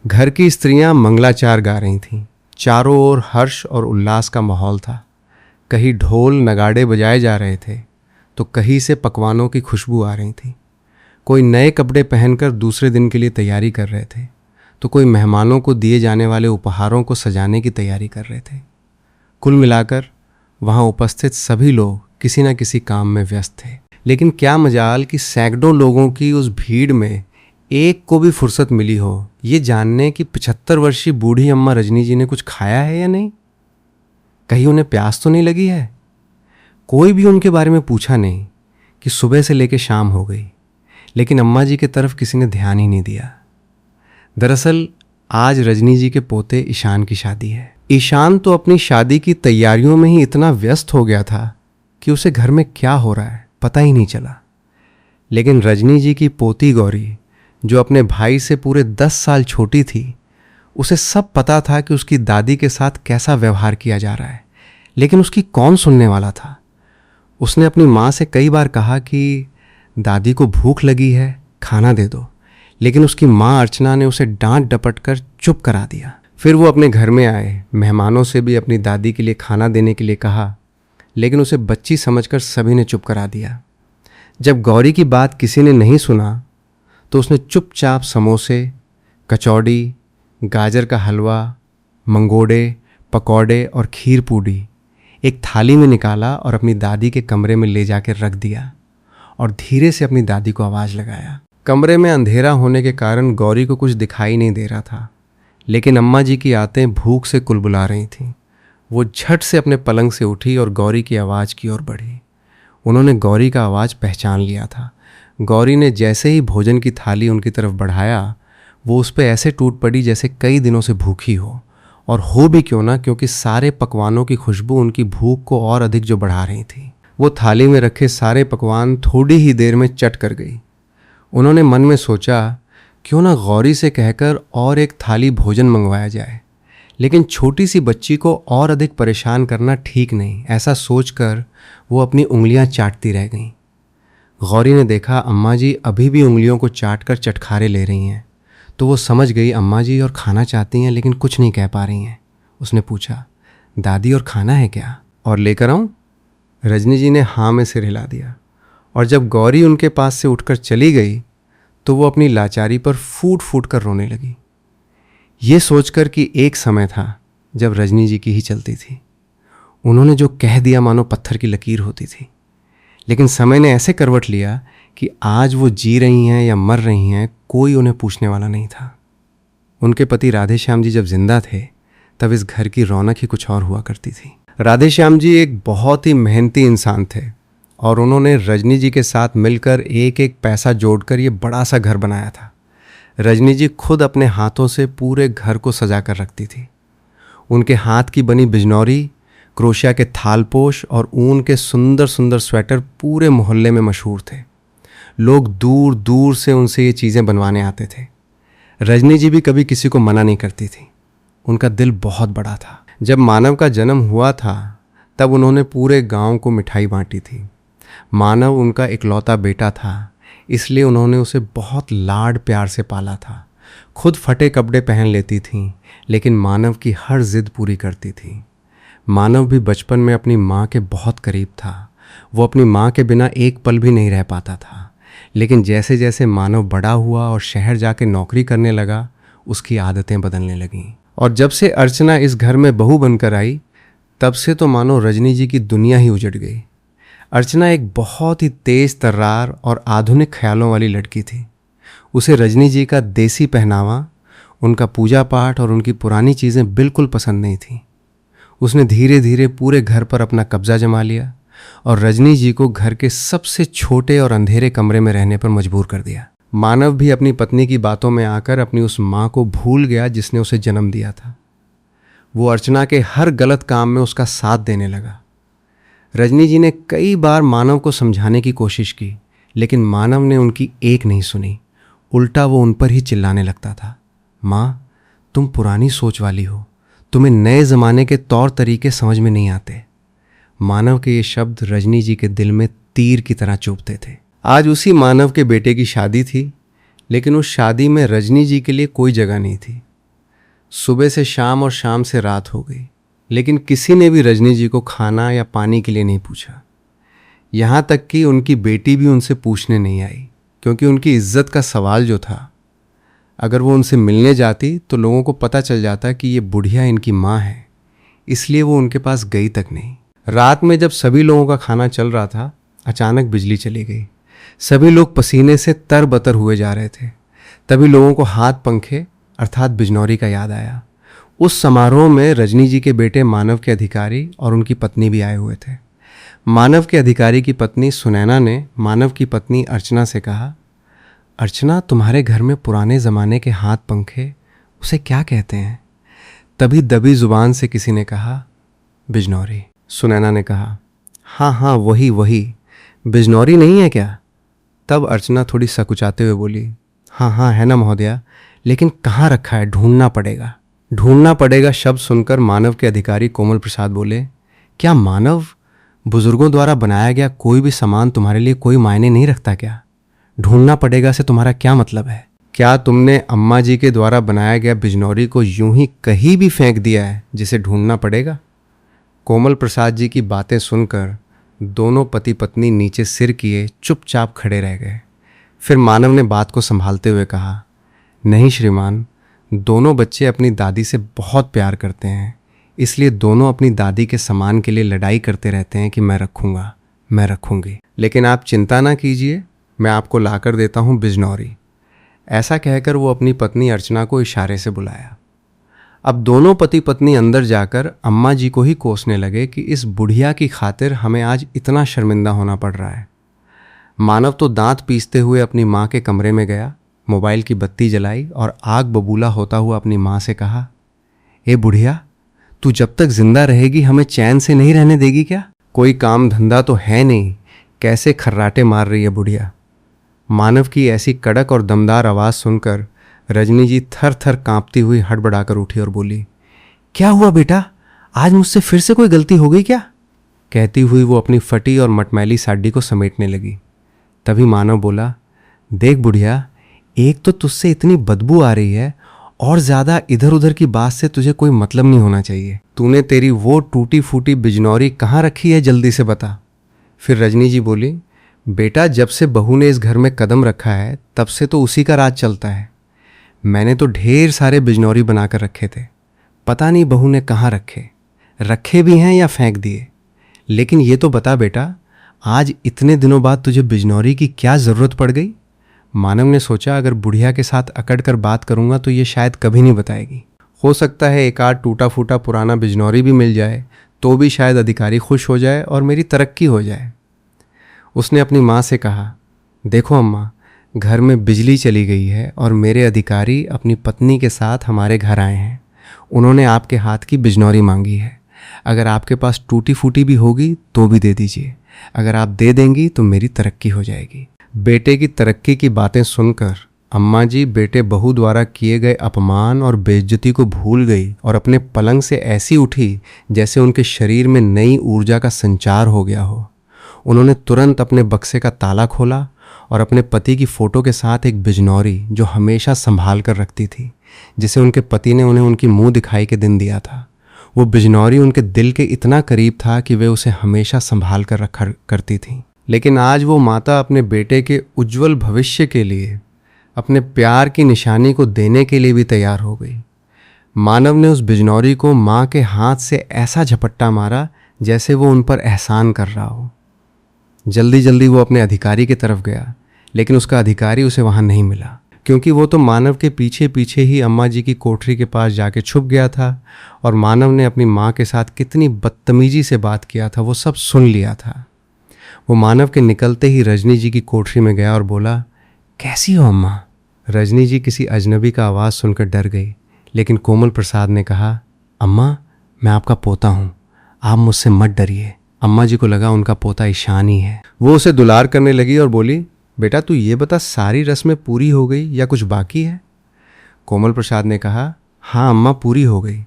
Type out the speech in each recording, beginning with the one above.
घर की स्त्रियां मंगलाचार गा रही थीं। चारों ओर हर्ष और उल्लास का माहौल था। कहीं ढोल नगाड़े बजाए जा रहे थे तो कहीं से पकवानों की खुशबू आ रही थी। कोई नए कपड़े पहनकर दूसरे दिन के लिए तैयारी कर रहे थे तो कोई मेहमानों को दिए जाने वाले उपहारों को सजाने की तैयारी कर रहे थे। कुल मिलाकर वहाँ उपस्थित सभी लोग किसी न किसी काम में व्यस्त थे। लेकिन क्या मजाल कि सैकड़ों लोगों की उस भीड़ में एक को भी फुर्सत मिली हो ये जानने कि 75 वर्षीय बूढ़ी अम्मा रजनी जी ने कुछ खाया है या नहीं, कहीं उन्हें प्यास तो नहीं लगी है। कोई भी उनके बारे में पूछा नहीं कि सुबह से लेकर शाम हो गई, लेकिन अम्मा जी की तरफ किसी ने ध्यान ही नहीं दिया। दरअसल आज रजनी जी के पोते ईशान की शादी है। ईशान तो अपनी शादी की तैयारियों में ही इतना व्यस्त हो गया था कि उसे घर में क्या हो रहा है पता ही नहीं चला। लेकिन रजनी जी की पोती गौरी, जो अपने भाई से पूरे 10 साल छोटी थी, उसे सब पता था कि उसकी दादी के साथ कैसा व्यवहार किया जा रहा है, लेकिन उसकी कौन सुनने वाला था। उसने अपनी माँ से कई बार कहा कि दादी को भूख लगी है, खाना दे दो, लेकिन उसकी माँ अर्चना ने उसे डांट डपट कर चुप करा दिया। फिर वो अपने घर में आए, मेहमानों से भी अपनी दादी के लिए खाना देने के लिए कहा, लेकिन उसे बच्ची समझकर सभी ने चुप करा दिया। जब गौरी की बात किसी ने नहीं सुना तो उसने चुपचाप समोसे, कचौड़ी, गाजर का हलवा, मंगोड़े, पकौड़े और खीर पूड़ी एक थाली में निकाला और अपनी दादी के कमरे में ले जाकर रख दिया और धीरे से अपनी दादी को आवाज़ लगाया। कमरे में अंधेरा होने के कारण गौरी को कुछ दिखाई नहीं दे रहा था, लेकिन अम्मा जी की आंतें भूख से कुलबुला रही थीं। वो झट से अपने पलंग से उठी और गौरी की आवाज़ की ओर बढ़ी। उन्होंने गौरी का आवाज़ पहचान लिया था। गौरी ने जैसे ही भोजन की थाली उनकी तरफ बढ़ाया, वो उस पर ऐसे टूट पड़ी जैसे कई दिनों से भूखी हो, और हो भी क्यों ना, क्योंकि सारे पकवानों की खुशबू उनकी भूख को और अधिक जो बढ़ा रही थी। वो थाली में रखे सारे पकवान थोड़ी ही देर में चट कर गई। उन्होंने मन में सोचा, क्यों ना गौरी से कहकर और एक थाली भोजन मंगवाया जाए, लेकिन छोटी सी बच्ची को और अधिक परेशान करना ठीक नहीं, ऐसा सोचकर वो अपनी उंगलियां चाटती रह गईं। गौरी ने देखा अम्मा जी अभी भी उंगलियों को चाटकर चटखारे ले रही हैं, तो वो समझ गई अम्मा जी और खाना चाहती हैं लेकिन कुछ नहीं कह पा रही हैं। उसने पूछा, दादी और खाना है क्या, और लेकर आऊं? रजनी जी ने हाँ में सिर हिला दिया, और जब गौरी उनके पास से उठकर चली गई तो वो अपनी लाचारी पर फूट फूट कर रोने लगी। ये सोचकर कि एक समय था जब रजनी जी की ही चलती थी। उन्होंने जो कह दिया मानो पत्थर की लकीर होती थी, लेकिन समय ने ऐसे करवट लिया कि आज वो जी रही हैं या मर रही हैं कोई उन्हें पूछने वाला नहीं था। उनके पति राधे श्याम जी जब जिंदा थे तब इस घर की रौनक ही कुछ और हुआ करती थी। राधे श्याम जी एक बहुत ही मेहनती इंसान थे और उन्होंने रजनी जी के साथ मिलकर एक एक पैसा जोड़कर ये बड़ा सा घर बनाया था। रजनी जी खुद अपने हाथों से पूरे घर को सजा कर रखती थी। उनके हाथ की बनी बिजनौरी, क्रोशिया के थालपोश और ऊन के सुंदर सुंदर स्वेटर पूरे मोहल्ले में मशहूर थे। लोग दूर दूर से उनसे ये चीज़ें बनवाने आते थे। रजनी जी भी कभी किसी को मना नहीं करती थी। उनका दिल बहुत बड़ा था। जब मानव का जन्म हुआ था तब उन्होंने पूरे गांव को मिठाई बांटी थी। मानव उनका इकलौता बेटा था, इसलिए उन्होंने उसे बहुत लाड प्यार से पाला था। खुद फटे कपड़े पहन लेती थीं, लेकिन मानव की हर जिद पूरी करती थी। मानव भी बचपन में अपनी माँ के बहुत करीब था। वो अपनी माँ के बिना एक पल भी नहीं रह पाता था, लेकिन जैसे जैसे मानव बड़ा हुआ और शहर जाके नौकरी करने लगा, उसकी आदतें बदलने लगीं। और जब से अर्चना इस घर में बहू बनकर आई, तब से तो मानो रजनी जी की दुनिया ही उजड़ गई। अर्चना एक बहुत ही तेज तर्रार और आधुनिक ख्यालों वाली लड़की थी। उसे रजनी जी का देसी पहनावा, उनका पूजा पाठ और उनकी पुरानी चीज़ें बिल्कुल पसंद नहीं थीं। उसने धीरे धीरे पूरे घर पर अपना कब्जा जमा लिया और रजनी जी को घर के सबसे छोटे और अंधेरे कमरे में रहने पर मजबूर कर दिया। मानव भी अपनी पत्नी की बातों में आकर अपनी उस माँ को भूल गया जिसने उसे जन्म दिया था। वो अर्चना के हर गलत काम में उसका साथ देने लगा। रजनी जी ने कई बार मानव को समझाने की कोशिश की, लेकिन मानव ने उनकी एक नहीं सुनी। उल्टा वो उन पर ही चिल्लाने लगता था। माँ, तुम पुरानी सोच वाली हो, तुम्हें नए ज़माने के तौर तरीके समझ में नहीं आते। मानव के ये शब्द रजनी जी के दिल में तीर की तरह चुभते थे। आज उसी मानव के बेटे की शादी थी, लेकिन उस शादी में रजनी जी के लिए कोई जगह नहीं थी। सुबह से शाम और शाम से रात हो गई, लेकिन किसी ने भी रजनी जी को खाना या पानी के लिए नहीं पूछा। यहाँ तक कि उनकी बेटी भी उनसे पूछने नहीं आई, क्योंकि उनकी इज्जत का सवाल जो था, अगर वो उनसे मिलने जाती तो लोगों को पता चल जाता कि ये बुढ़िया इनकी माँ है, इसलिए वो उनके पास गई तक नहीं। रात में जब सभी लोगों का खाना चल रहा था, अचानक बिजली चली गई। सभी लोग पसीने से तरबतर हुए जा रहे थे। तभी लोगों को हाथ पंखे अर्थात बिजनौरी का याद आया। उस समारोह में रजनी जी के बेटे मानव के अधिकारी और उनकी पत्नी भी आए हुए थे। मानव के अधिकारी की पत्नी सुनैना ने मानव की पत्नी अर्चना से कहा, अर्चना, तुम्हारे घर में पुराने ज़माने के हाथ पंखे उसे क्या कहते हैं? तभी दबी जुबान से किसी ने कहा, बिजनौरी। सुनैना ने कहा, हाँ हाँ वही बिजनौरी नहीं है क्या? तब अर्चना थोड़ी सकुचाते हुए बोली, हाँ हाँ है ना महोदया, लेकिन कहाँ रखा है, ढूंढना पड़ेगा। ढूंढना पड़ेगा शब्द सुनकर मानव के अधिकारी कोमल प्रसाद बोले, क्या मानव, बुजुर्गों द्वारा बनाया गया कोई भी सामान तुम्हारे लिए कोई मायने नहीं रखता क्या? ढूंढना पड़ेगा से तुम्हारा क्या मतलब है? क्या तुमने अम्मा जी के द्वारा बनाया गया बिजनौरी को यूं ही कहीं भी फेंक दिया है जिसे ढूंढना पड़ेगा? कोमल प्रसाद जी की बातें सुनकर दोनों पति पत्नी नीचे सिर किए चुपचाप खड़े रह गए। फिर मानव ने बात को संभालते हुए कहा, नहीं श्रीमान, दोनों बच्चे अपनी दादी से बहुत प्यार करते हैं, इसलिए दोनों अपनी दादी के सामान के लिए लड़ाई करते रहते हैं कि मैं रखूँगा, मैं रखूँगी। लेकिन आप चिंता ना कीजिए, मैं आपको लाकर देता हूँ बिजनौरी। ऐसा कहकर वो अपनी पत्नी अर्चना को इशारे से बुलाया। अब दोनों पति पत्नी अंदर जाकर अम्मा जी को ही कोसने लगे कि इस बुढ़िया की खातिर हमें आज इतना शर्मिंदा होना पड़ रहा है। मानव तो दांत पीसते हुए अपनी माँ के कमरे में गया, मोबाइल की बत्ती जलाई और आग बबूला होता हुआ अपनी माँ से कहा, ए बुढ़िया, तू जब तक जिंदा रहेगी हमें चैन से नहीं रहने देगी क्या? कोई काम धंधा तो है नहीं, कैसे खर्राटे मार रही है बुढ़िया। मानव की ऐसी कड़क और दमदार आवाज़ सुनकर रजनी जी थर थर कांपती हुई हड़बड़ाकर उठी और बोली, क्या हुआ बेटा, आज मुझसे फिर से कोई गलती हो गई क्या? कहती हुई वो अपनी फटी और मटमैली साड़ी को समेटने लगी। तभी मानव बोला, देख बुढ़िया, एक तो तुझसे इतनी बदबू आ रही है और ज़्यादा इधर उधर की बात से तुझे कोई मतलब नहीं होना चाहिए। तूने तेरी वो टूटी फूटी बिजनौरी कहाँ रखी है, जल्दी से बता। फिर रजनी जी बोली, बेटा, जब से बहू ने इस घर में कदम रखा है तब से तो उसी का राज चलता है। मैंने तो ढेर सारे बिजनौरी बनाकर रखे थे, पता नहीं बहू ने कहाँ रखे भी हैं या फेंक दिए। लेकिन ये तो बता बेटा, आज इतने दिनों बाद तुझे बिजनौरी की क्या ज़रूरत पड़ गई? मानव ने सोचा, अगर बुढ़िया के साथ अकड़ कर बात करूंगा तो ये शायद कभी नहीं बताएगी। हो सकता है एक आध टूटा फूटा पुराना बिजनौरी भी मिल जाए तो भी शायद अधिकारी खुश हो जाए और मेरी तरक्की हो जाए। उसने अपनी माँ से कहा, देखो अम्मा, घर में बिजली चली गई है और मेरे अधिकारी अपनी पत्नी के साथ हमारे घर आए हैं। उन्होंने आपके हाथ की बिजनौरी मांगी है। अगर आपके पास टूटी फूटी भी होगी तो भी दे दीजिए। अगर आप दे देंगी तो मेरी तरक्की हो जाएगी। बेटे की तरक्की की बातें सुनकर अम्मा जी बेटे बहू द्वारा किए गए अपमान और बेइज्जती को भूल गई और अपने पलंग से ऐसी उठी जैसे उनके शरीर में नई ऊर्जा का संचार हो गया हो। उन्होंने तुरंत अपने बक्से का ताला खोला और अपने पति की फ़ोटो के साथ एक बिजनौरी जो हमेशा संभाल कर रखती थी, जिसे उनके पति ने उन्हें उनकी मुंह दिखाई के दिन दिया था, वो बिजनौरी उनके दिल के इतना करीब था कि वे उसे हमेशा संभाल कर रखा करती थीं। लेकिन आज वो माता अपने बेटे के उज्जवल भविष्य के लिए अपने प्यार की निशानी को देने के लिए भी तैयार हो गई। मानव ने उस बिजनौरी को माँ के हाथ से ऐसा झपट्टा मारा जैसे वो उन पर एहसान कर रहा हो। जल्दी जल्दी वो अपने अधिकारी की तरफ गया, लेकिन उसका अधिकारी उसे वहाँ नहीं मिला, क्योंकि वो तो मानव के पीछे पीछे ही अम्मा जी की कोठरी के पास जाके छुप गया था और मानव ने अपनी माँ के साथ कितनी बदतमीजी से बात किया था वो सब सुन लिया था। वो मानव के निकलते ही रजनी जी की कोठरी में गया और बोला, कैसी हो अम्मा? रजनी जी किसी अजनबी का आवाज़ सुनकर डर गई, लेकिन कोमल प्रसाद ने कहा, अम्मा, मैं आपका पोता हूँ, आप मुझसे मत डरिए। अम्मा जी को लगा उनका पोता ईशान ही है। वो उसे दुलार करने लगी और बोली, बेटा तू ये बता, सारी रस्में पूरी हो गई या कुछ बाकी है? कोमल प्रसाद ने कहा, हाँ अम्मा, पूरी हो गई।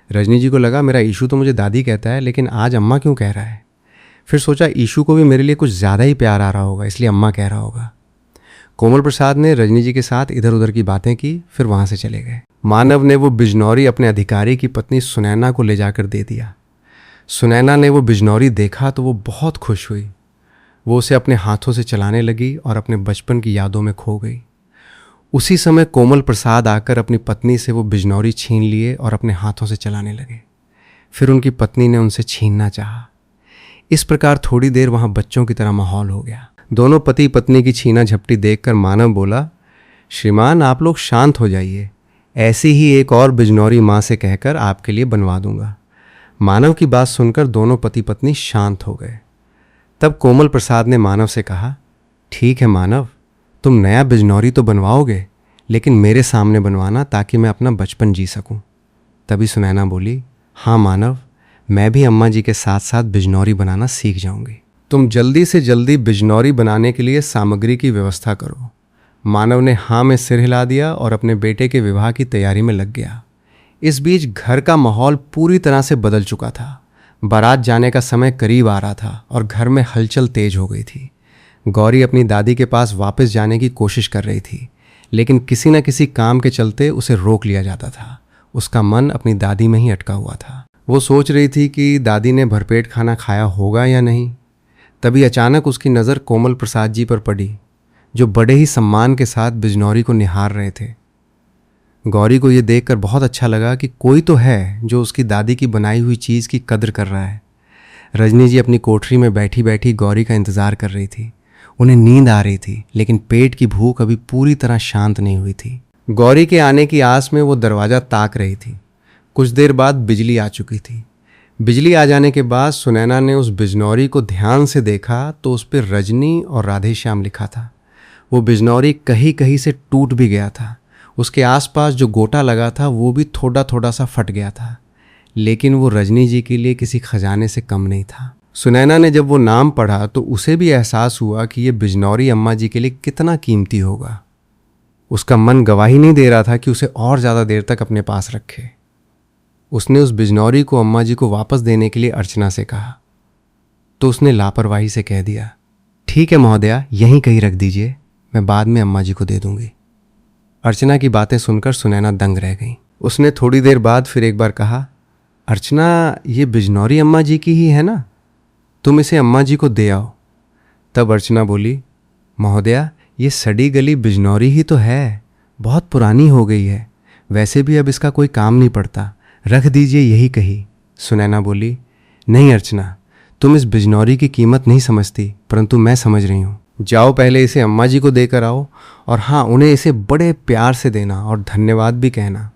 रजनी जी को लगा मेरा ईशू तो मुझे दादी कहता है, लेकिन आज अम्मा क्यों कह रहा है? फिर सोचा ईशू को भी मेरे लिए कुछ ज़्यादा ही प्यार आ रहा होगा, इसलिए अम्मा कह रहा होगा। कोमल प्रसाद ने रजनी जी के साथ इधर उधर की बातें की, फिर वहाँ से चले गए। मानव ने वो बिजनौरी अपने अधिकारी की पत्नी सुनैना को ले जाकर दे दिया। सुनैना ने वो बिजनौरी देखा तो वो बहुत खुश हुई। वो उसे अपने हाथों से चलाने लगी और अपने बचपन की यादों में खो गई। उसी समय कोमल प्रसाद आकर अपनी पत्नी से वो बिजनौरी छीन लिए और अपने हाथों से चलाने लगे। फिर उनकी पत्नी ने उनसे छीनना चाहा। इस प्रकार थोड़ी देर वहाँ बच्चों की तरह माहौल हो गया। दोनों पति पत्नी की छीना झपटी देखकर मानव बोला, श्रीमान आप लोग शांत हो जाइए, ऐसी ही एक और बिजनौरी माँ से कहकर आपके लिए बनवा दूंगा। मानव की बात सुनकर दोनों पति पत्नी शांत हो गए। तब कोमल प्रसाद ने मानव से कहा, ठीक है मानव, तुम नया बिजनौरी तो बनवाओगे, लेकिन मेरे सामने बनवाना ताकि मैं अपना बचपन जी सकूं। तभी सुनैना बोली, हाँ मानव, मैं भी अम्मा जी के साथ साथ बिजनौरी बनाना सीख जाऊंगी। तुम जल्दी से जल्दी बिजनौरी बनाने के लिए सामग्री की व्यवस्था करो। मानव ने हाँ में सिर हिला दिया और अपने बेटे के विवाह की तैयारी में लग गया। इस बीच घर का माहौल पूरी तरह से बदल चुका था। बारात जाने का समय करीब आ रहा था और घर में हलचल तेज हो गई थी। गौरी अपनी दादी के पास वापस जाने की कोशिश कर रही थी, लेकिन किसी न किसी काम के चलते उसे रोक लिया जाता था। उसका मन अपनी दादी में ही अटका हुआ था। वो सोच रही थी कि दादी ने भरपेट खाना खाया होगा या नहीं। तभी अचानक उसकी नज़र कोमल प्रसाद जी पर पड़ी, जो बड़े ही सम्मान के साथ बिजनौरी को निहार रहे थे। गौरी को यह देखकर बहुत अच्छा लगा कि कोई तो है जो उसकी दादी की बनाई हुई चीज़ की कद्र कर रहा है। रजनी जी अपनी कोठरी में बैठी बैठी गौरी का इंतज़ार कर रही थी। उन्हें नींद आ रही थी, लेकिन पेट की भूख अभी पूरी तरह शांत नहीं हुई थी। गौरी के आने की आस में वो दरवाज़ा ताक रही थी। कुछ देर बाद बिजली आ चुकी थी। बिजली आ जाने के बाद सुनैना ने उस बिजनौरी को ध्यान से देखा तो उस पर रजनी और राधेश्याम लिखा था। वो बिजनौरी कहीं कहीं से टूट भी गया था। उसके आसपास जो गोटा लगा था वो भी थोड़ा थोड़ा सा फट गया था, लेकिन वो रजनी जी के लिए किसी खजाने से कम नहीं था। सुनैना ने जब वो नाम पढ़ा तो उसे भी एहसास हुआ कि ये बिजनौरी अम्मा जी के लिए कितना कीमती होगा। उसका मन गवाही नहीं दे रहा था कि उसे और ज़्यादा देर तक अपने पास रखे। उसने उस बिजनौरी को अम्मा जी को वापस देने के लिए अर्चना से कहा, तो उसने लापरवाही से कह दिया, ठीक है महोदया, यहीं कहीं रख दीजिए, मैं बाद में अम्मा जी को दे दूंगी। अर्चना की बातें सुनकर सुनैना दंग रह गई। उसने थोड़ी देर बाद फिर एक बार कहा, अर्चना, ये बिजनौरी अम्मा जी की ही है ना, तुम इसे अम्मा जी को दे आओ। तब अर्चना बोली, महोदया, ये सड़ी गली बिजनौरी ही तो है, बहुत पुरानी हो गई है, वैसे भी अब इसका कोई काम नहीं पड़ता, रख दीजिए यही कहीं। सुनैना बोली, नहीं अर्चना, तुम इस बिजनौरी की कीमत नहीं समझती, परंतु मैं समझ रही हूँ। जाओ पहले इसे अम्मा जी को देकर आओ, और हाँ, उन्हें इसे बड़े प्यार से देना और धन्यवाद भी कहना।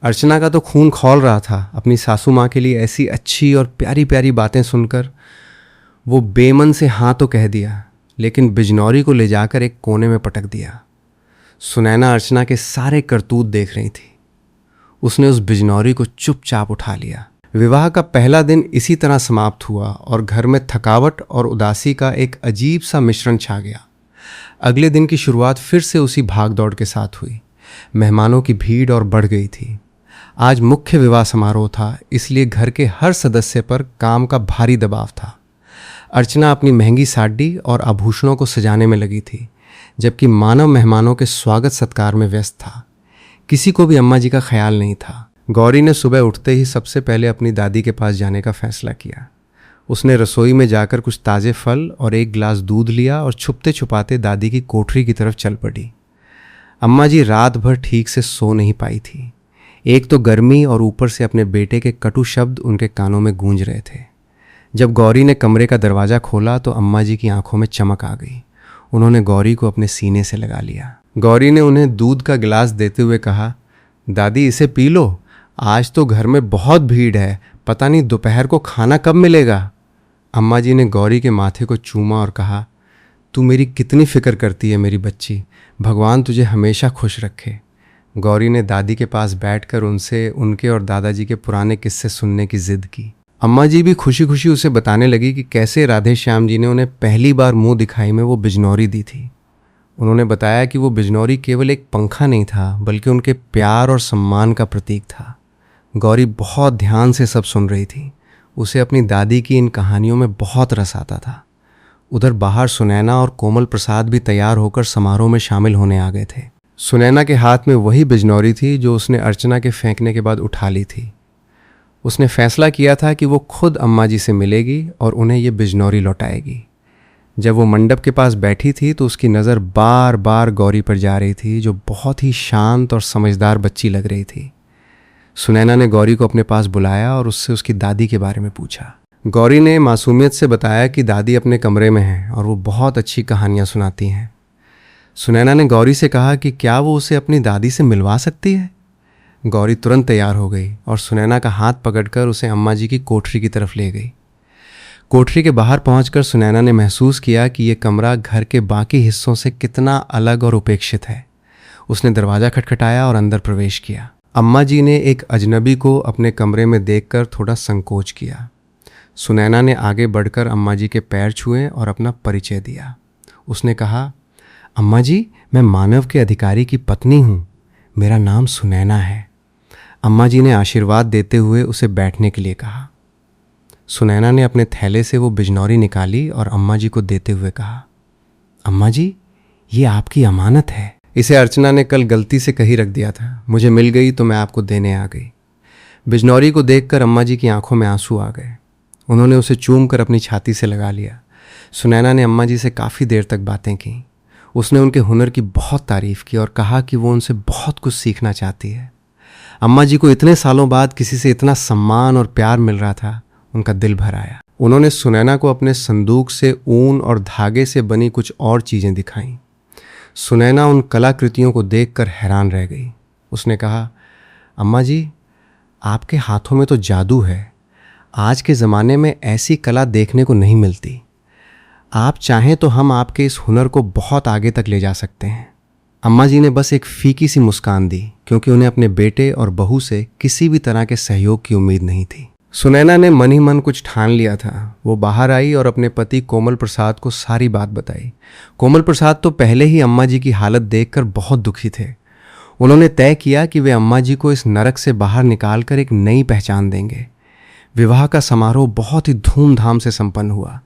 अर्चना का तो खून खौल रहा था अपनी सासू माँ के लिए ऐसी अच्छी और प्यारी प्यारी बातें सुनकर। वो बेमन से हाँ तो कह दिया, लेकिन बिजनौरी को ले जाकर एक कोने में पटक दिया। सुनैना अर्चना के सारे करतूत देख रही थी। उसने उस बिजनौरी को चुपचाप उठा लिया। विवाह का पहला दिन इसी तरह समाप्त हुआ और घर में थकावट और उदासी का एक अजीब सा मिश्रण छा गया। अगले दिन की शुरुआत फिर से उसी भाग दौड़ के साथ हुई। मेहमानों की भीड़ और बढ़ गई थी। आज मुख्य विवाह समारोह था, इसलिए घर के हर सदस्य पर काम का भारी दबाव था। अर्चना अपनी महंगी साड़ी और आभूषणों को सजाने में लगी थी, जबकि मानव मेहमानों के स्वागत सत्कार में व्यस्त था। किसी को भी अम्मा जी का ख्याल नहीं था। गौरी ने सुबह उठते ही सबसे पहले अपनी दादी के पास जाने का फैसला किया। उसने रसोई में जाकर कुछ ताज़े फल और एक गिलास दूध लिया और छुपते छुपाते दादी की कोठरी की तरफ चल पड़ी। अम्मा जी रात भर ठीक से सो नहीं पाई थी। एक तो गर्मी और ऊपर से अपने बेटे के कटु शब्द उनके कानों में गूंज रहे थे। जब गौरी ने कमरे का दरवाज़ा खोला तो अम्मा जी की आंखों में चमक आ गई। उन्होंने गौरी को अपने सीने से लगा लिया। गौरी ने उन्हें दूध का गिलास देते हुए कहा, दादी इसे पी लो, आज तो घर में बहुत भीड़ है, पता नहीं दोपहर को खाना कब मिलेगा। अम्मा जी ने गौरी के माथे को चूमा और कहा, तू मेरी कितनी फिक्र करती है मेरी बच्ची, भगवान तुझे हमेशा खुश रखे। गौरी ने दादी के पास बैठकर उनसे उनके और दादाजी के पुराने किस्से सुनने की जिद की। अम्मा जी भी खुशी खुशी उसे बताने लगी कि कैसे राधेश्याम जी ने उन्हें पहली बार मुंह दिखाई में वो बिजनौरी दी थी। उन्होंने बताया कि वो बिजनौरी केवल एक पंखा नहीं था, बल्कि उनके प्यार और सम्मान का प्रतीक था। गौरी बहुत ध्यान से सब सुन रही थी। उसे अपनी दादी की इन कहानियों में बहुत रस आता था। उधर बाहर सुनैना और कोमल प्रसाद भी तैयार होकर समारोह में शामिल होने आ गए थे। सुनैना के हाथ में वही बिजनौरी थी जो उसने अर्चना के फेंकने के बाद उठा ली थी। उसने फैसला किया था कि वो खुद अम्मा जी से मिलेगी और उन्हें ये बिजनौरी लौटाएगी। जब वो मंडप के पास बैठी थी तो उसकी नज़र बार बार गौरी पर जा रही थी, जो बहुत ही शांत और समझदार बच्ची लग रही थी। सुनैना ने गौरी को अपने पास बुलाया और उससे उसकी दादी के बारे में पूछा। गौरी ने मासूमियत से बताया कि दादी अपने कमरे में हैं और वो बहुत अच्छी कहानियाँ सुनाती हैं। सुनैना ने गौरी से कहा कि क्या वो उसे अपनी दादी से मिलवा सकती है। गौरी तुरंत तैयार हो गई और सुनैना का हाथ पकड़कर उसे अम्मा जी की कोठरी की तरफ ले गई। कोठरी के बाहर पहुंचकर सुनैना ने महसूस किया कि ये कमरा घर के बाकी हिस्सों से कितना अलग और उपेक्षित है। उसने दरवाज़ा खटखटाया और अंदर प्रवेश किया। अम्मा जी ने एक अजनबी को अपने कमरे में देखकर थोड़ा संकोच किया। सुनैना ने आगे बढ़कर अम्मा जी के पैर छुए और अपना परिचय दिया। उसने कहा, अम्मा जी, मैं मानव के अधिकारी की पत्नी हूँ। मेरा नाम सुनैना है। अम्मा जी ने आशीर्वाद देते हुए उसे बैठने के लिए कहा। सुनैना ने अपने थैले से वो बिजनौरी निकाली और अम्मा जी को देते हुए कहा, अम्मा जी, ये आपकी अमानत है। इसे अर्चना ने कल गलती से कहीं रख दिया था। मुझे मिल गई तो मैं आपको देने आ गई। बिजनौरी को देखकर अम्मा जी की आंखों में आंसू आ गए। उन्होंने उसे चूम कर अपनी छाती से लगा लिया। सुनैना ने अम्मा जी से काफ़ी देर तक बातें की। उसने उनके हुनर की बहुत तारीफ़ की और कहा कि वो उनसे बहुत कुछ सीखना चाहती है। अम्मा जी को इतने सालों बाद किसी से इतना सम्मान और प्यार मिल रहा था, उनका दिल भर आया। उन्होंने सुनैना को अपने संदूक से ऊन और धागे से बनी कुछ और चीज़ें दिखाईं। सुनैना उन कलाकृतियों को देखकर हैरान रह गई। उसने कहा, अम्मा जी, आपके हाथों में तो जादू है। आज के ज़माने में ऐसी कला देखने को नहीं मिलती। आप चाहें तो हम आपके इस हुनर को बहुत आगे तक ले जा सकते हैं। अम्मा जी ने बस एक फीकी सी मुस्कान दी, क्योंकि उन्हें अपने बेटे और बहू से किसी भी तरह के सहयोग की उम्मीद नहीं थी। सुनैना ने मन ही मन कुछ ठान लिया था। वो बाहर आई और अपने पति कोमल प्रसाद को सारी बात बताई। कोमल प्रसाद तो पहले ही अम्मा जी की हालत देखकर बहुत दुखी थे। उन्होंने तय किया कि वे अम्मा जी को इस नरक से बाहर निकालकर एक नई पहचान देंगे। विवाह का समारोह बहुत ही धूमधाम से संपन्न हुआ।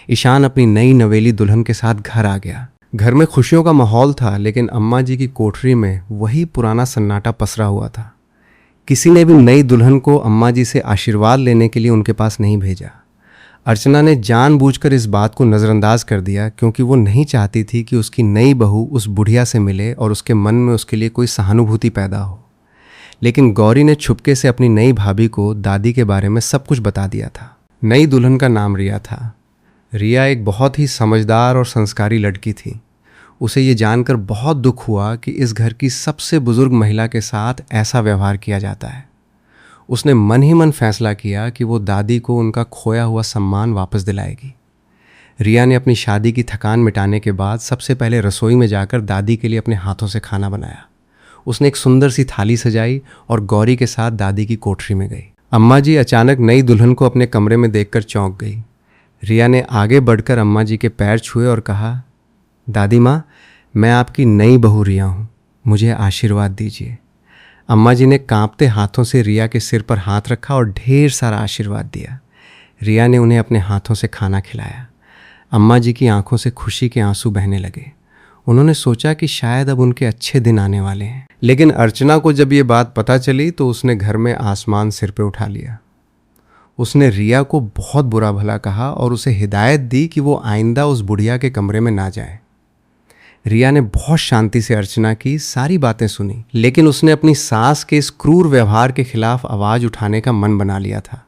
ईशान अपनी नई नवेली दुल्हन के साथ घर आ गया। घर में खुशियों का माहौल था, लेकिन अम्मा जी की कोठरी में वही पुराना सन्नाटा पसरा हुआ था। किसी ने भी नई दुल्हन को अम्मा जी से आशीर्वाद लेने के लिए उनके पास नहीं भेजा। अर्चना ने जानबूझकर इस बात को नज़रअंदाज कर दिया, क्योंकि वो नहीं चाहती थी कि उसकी नई बहू उस बुढ़िया से मिले और उसके मन में उसके लिए कोई सहानुभूति पैदा हो। लेकिन गौरी ने छुपके से अपनी नई भाभी को दादी के बारे में सब कुछ बता दिया था। नई दुल्हन का नाम रिया था। रिया एक बहुत ही समझदार और संस्कारी लड़की थी। उसे ये जानकर बहुत दुख हुआ कि इस घर की सबसे बुजुर्ग महिला के साथ ऐसा व्यवहार किया जाता है। उसने मन ही मन फैसला किया कि वो दादी को उनका खोया हुआ सम्मान वापस दिलाएगी। रिया ने अपनी शादी की थकान मिटाने के बाद सबसे पहले रसोई में जाकर दादी के लिए अपने हाथों से खाना बनाया। उसने एक सुंदर सी थाली सजाई और गौरी के साथ दादी की कोठरी में गई। अम्मा जी अचानक नई दुल्हन को अपने कमरे में देखकर चौंक गई। रिया ने आगे बढ़कर अम्मा जी के पैर छुए और कहा, दादी माँ, मैं आपकी नई बहू रिया हूँ, मुझे आशीर्वाद दीजिए। अम्मा जी ने कांपते हाथों से रिया के सिर पर हाथ रखा और ढेर सारा आशीर्वाद दिया। रिया ने उन्हें अपने हाथों से खाना खिलाया। अम्मा जी की आंखों से खुशी के आंसू बहने लगे। उन्होंने सोचा कि शायद अब उनके अच्छे दिन आने वाले हैं। लेकिन अर्चना को जब ये बात पता चली तो उसने घर में आसमान सिर पे उठा लिया। उसने रिया को बहुत बुरा भला कहा और उसे हिदायत दी कि वो आइंदा उस बुढ़िया के कमरे में ना जाए। रिया ने बहुत शांति से अर्चना की सारी बातें सुनी, लेकिन उसने अपनी सास के इस क्रूर व्यवहार के खिलाफ आवाज़ उठाने का मन बना लिया था।